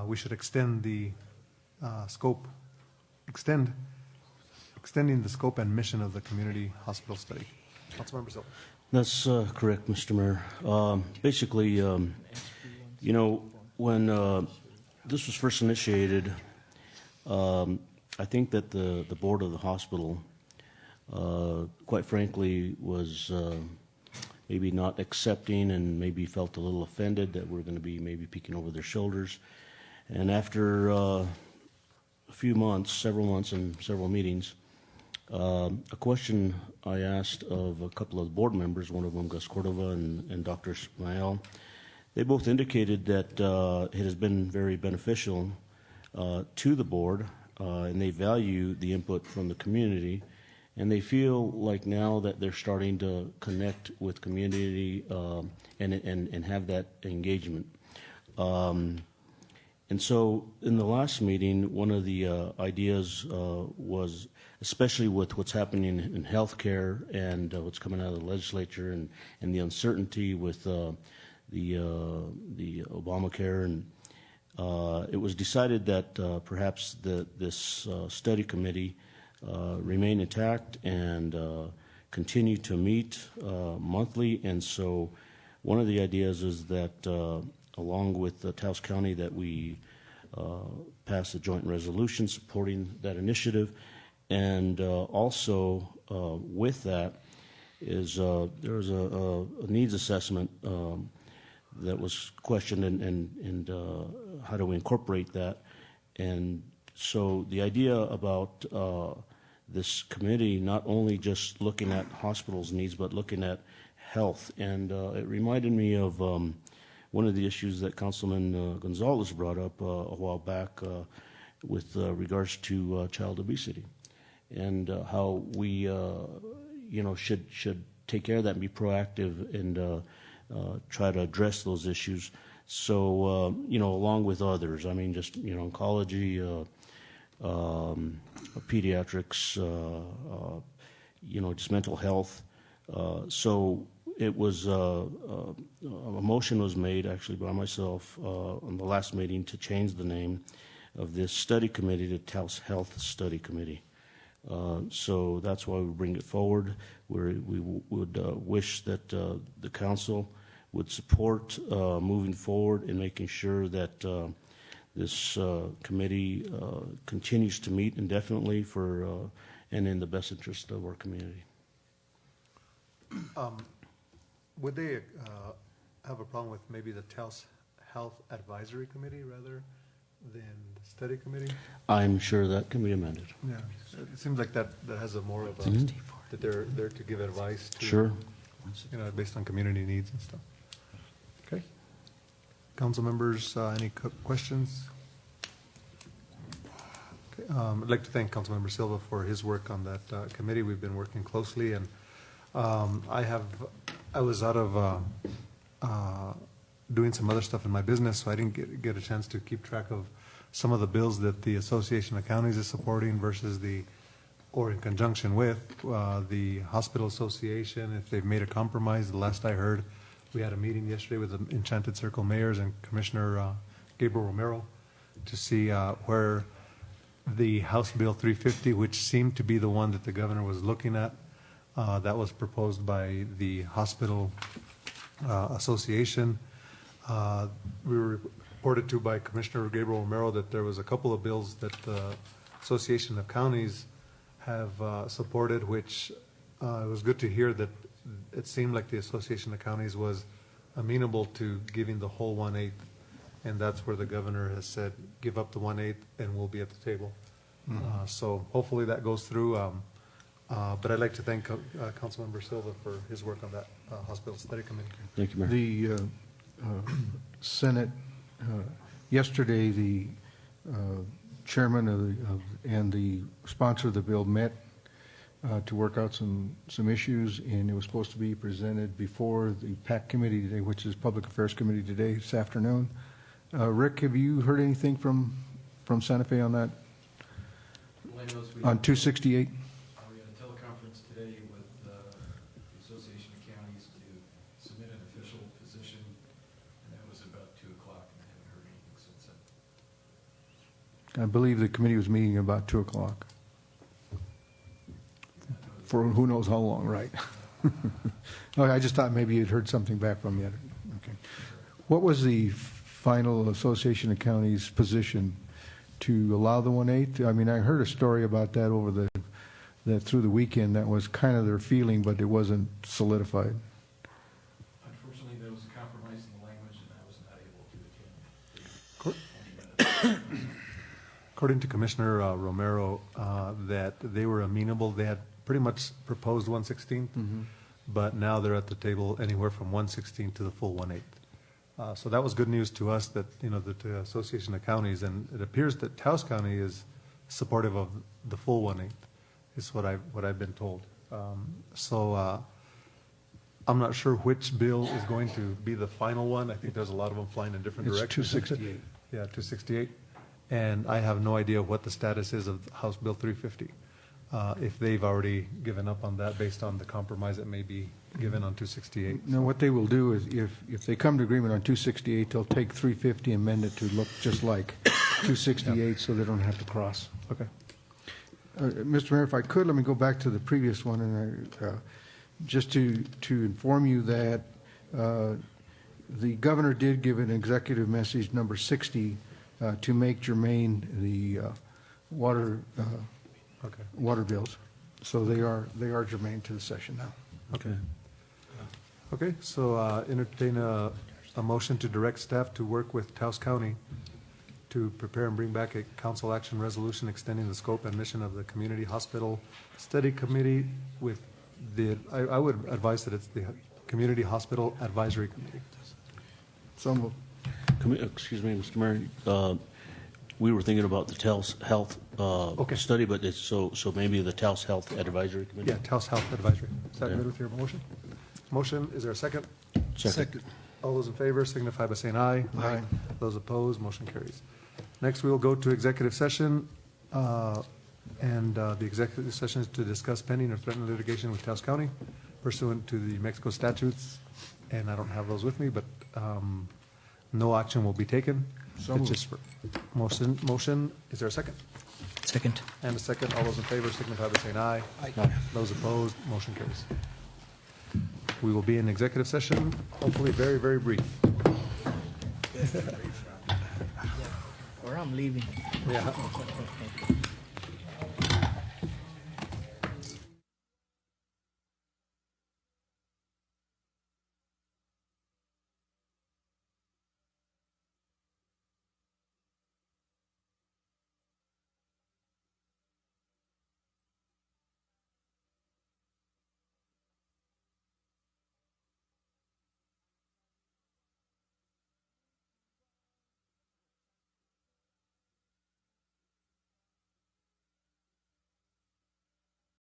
Speaker 1: we should extend the scope, extending the scope and mission of the community hospital study. Councilmember Silva.
Speaker 15: That's correct, Mr. Mayor. Basically, you know, when this was first initiated, I think that the board of the hospital, quite frankly, was maybe not accepting and maybe felt a little offended that we're going to be maybe peeking over their shoulders. And after a few months, several months and several meetings, a question I asked of a couple of board members, one of them Gus Cordova and Dr. Ismael, they both indicated that it has been very beneficial to the board, and they value the input from the community, and they feel like now that they're starting to connect with community and have that engagement. And so in the last meeting, one of the ideas was, especially with what's happening in healthcare and what's coming out of the legislature and the uncertainty with the Obamacare, and it was decided that perhaps this study committee remain intact and continue to meet monthly. And so one of the ideas is that along with Taos County, that we pass a joint resolution supporting that initiative. And also with that is there was a needs assessment that was questioned, and how do we incorporate that. And so the idea about this committee not only just looking at hospitals' needs, but looking at health. And it reminded me of one of the issues that Councilman Gonzalez brought up a while back with regards to child obesity, and how we should take care of that and be proactive and try to address those issues. So along with others, I mean, just oncology, pediatrics, just mental health. So it was a motion was made actually by myself on the last meeting to change the name of this study committee to Taos Health Study Committee. So that's why we bring it forward. We would wish that the council would support moving forward and making sure that this committee continues to meet indefinitely for and in the best interest of our community.
Speaker 1: Would they have a problem with maybe the Taos Health Advisory Committee rather than the study committee?
Speaker 15: I'm sure that can be amended.
Speaker 1: Yeah, it seems like that has a more of a, that they're there to give advice to,
Speaker 15: Sure.
Speaker 1: Based on community needs and stuff. Okay. Council members, any questions? Okay. I'd like to thank Councilmember Silva for his work on that committee. We've been working closely, and I was out of doing some other stuff in my business, so I didn't get a chance to keep track of some of the bills that the Association of Counties is supporting versus or in conjunction with the Hospital Association, if they've made a compromise. The last I heard, we had a meeting yesterday with the Enchanted Circle mayors and Commissioner Gabriel Romero to see where the House Bill 350, which seemed to be the one that the governor was looking at, that was proposed by the Hospital Association. We were reported to by Commissioner Gabriel Romero that there was a couple of bills that the Association of Counties have supported, which it was good to hear that it seemed like the Association of Counties was amenable to giving the whole 1/8, and that's where the governor has said, give up the 1/8 and we'll be at the table. So hopefully that goes through. But I'd like to thank Councilmember Silva for his work on that hospital study committee.
Speaker 15: Thank you, Mayor.
Speaker 6: The Senate, yesterday, the chairman and the sponsor of the bill met to work out some issues, and it was supposed to be presented before the PAC committee today, which is Public Affairs Committee today, this afternoon. Rick, have you heard anything from Santa Fe on that? On 268?
Speaker 21: We had a teleconference today with the Association of Counties to submit an official position, and that was about 2 o'clock, and I haven't heard anything since then.
Speaker 6: I believe the committee was meeting about 2 o'clock. For who knows how long, right? Okay, I just thought maybe you'd heard something back from yet. Okay. What was the final Association of Counties position to allow the 1/8? I mean, I heard a story about that that through the weekend. That was kind of their feeling, but it wasn't solidified.
Speaker 21: Unfortunately, there was a compromise in the language, and I was not able to attend.
Speaker 1: According to Commissioner Romero, that they were amenable. They had pretty much proposed 1/16, but now they're at the table anywhere from 1/16 to the full 1/8. So that was good news to us, that the Association of Counties, and it appears that Taos County is supportive of the full 1/8, is what I've been told. So I'm not sure which bill is going to be the final one. I think there's a lot of them flying in different
Speaker 6: It's
Speaker 1: directions.
Speaker 6: 268.
Speaker 1: Yeah, 268, and I have no idea what the status is of House Bill 350. If they've already given up on that based on the compromise that may be given on 268.
Speaker 6: No, what they will do is if they come to agreement on 268, they'll take 350 and amend it to look just like 268 so they don't have to cross.
Speaker 1: Okay.
Speaker 6: Mr. Mayor, if I could, let me go back to the previous one, and just to inform you that the governor did give an executive message number 60 to make germane the water bills. So they are germane to the session now.
Speaker 1: Okay. Okay, so entertain a motion to direct staff to work with Taos County to prepare and bring back a council action resolution extending the scope and mission of the Community Hospital Study Committee with I would advise that it's the Community Hospital Advisory Committee.
Speaker 6: So moved.
Speaker 15: Excuse me, Mr. Mayor. We were thinking about the Taos Health study, but it's so maybe the Taos Health Advisory Committee?
Speaker 1: Yeah, Taos Health Advisory. Is that good with your motion? Motion, is there a second?
Speaker 15: Second.
Speaker 1: All those in favor signify by saying aye.
Speaker 6: Aye.
Speaker 1: Those opposed, motion carries. Next, we will go to executive session, and the executive session is to discuss pending or threatened litigation with Taos County pursuant to the Mexico statutes, and I don't have those with me, but no action will be taken.
Speaker 6: So
Speaker 1: It's
Speaker 6: moved.
Speaker 1: just for motion, is there a second?
Speaker 16: Second.
Speaker 1: And a second, all those in favor signify by saying aye.
Speaker 6: Aye.
Speaker 1: Those opposed, motion carries. We will be in executive session, hopefully very, very brief.
Speaker 16: Or I'm leaving.
Speaker 1: Yeah.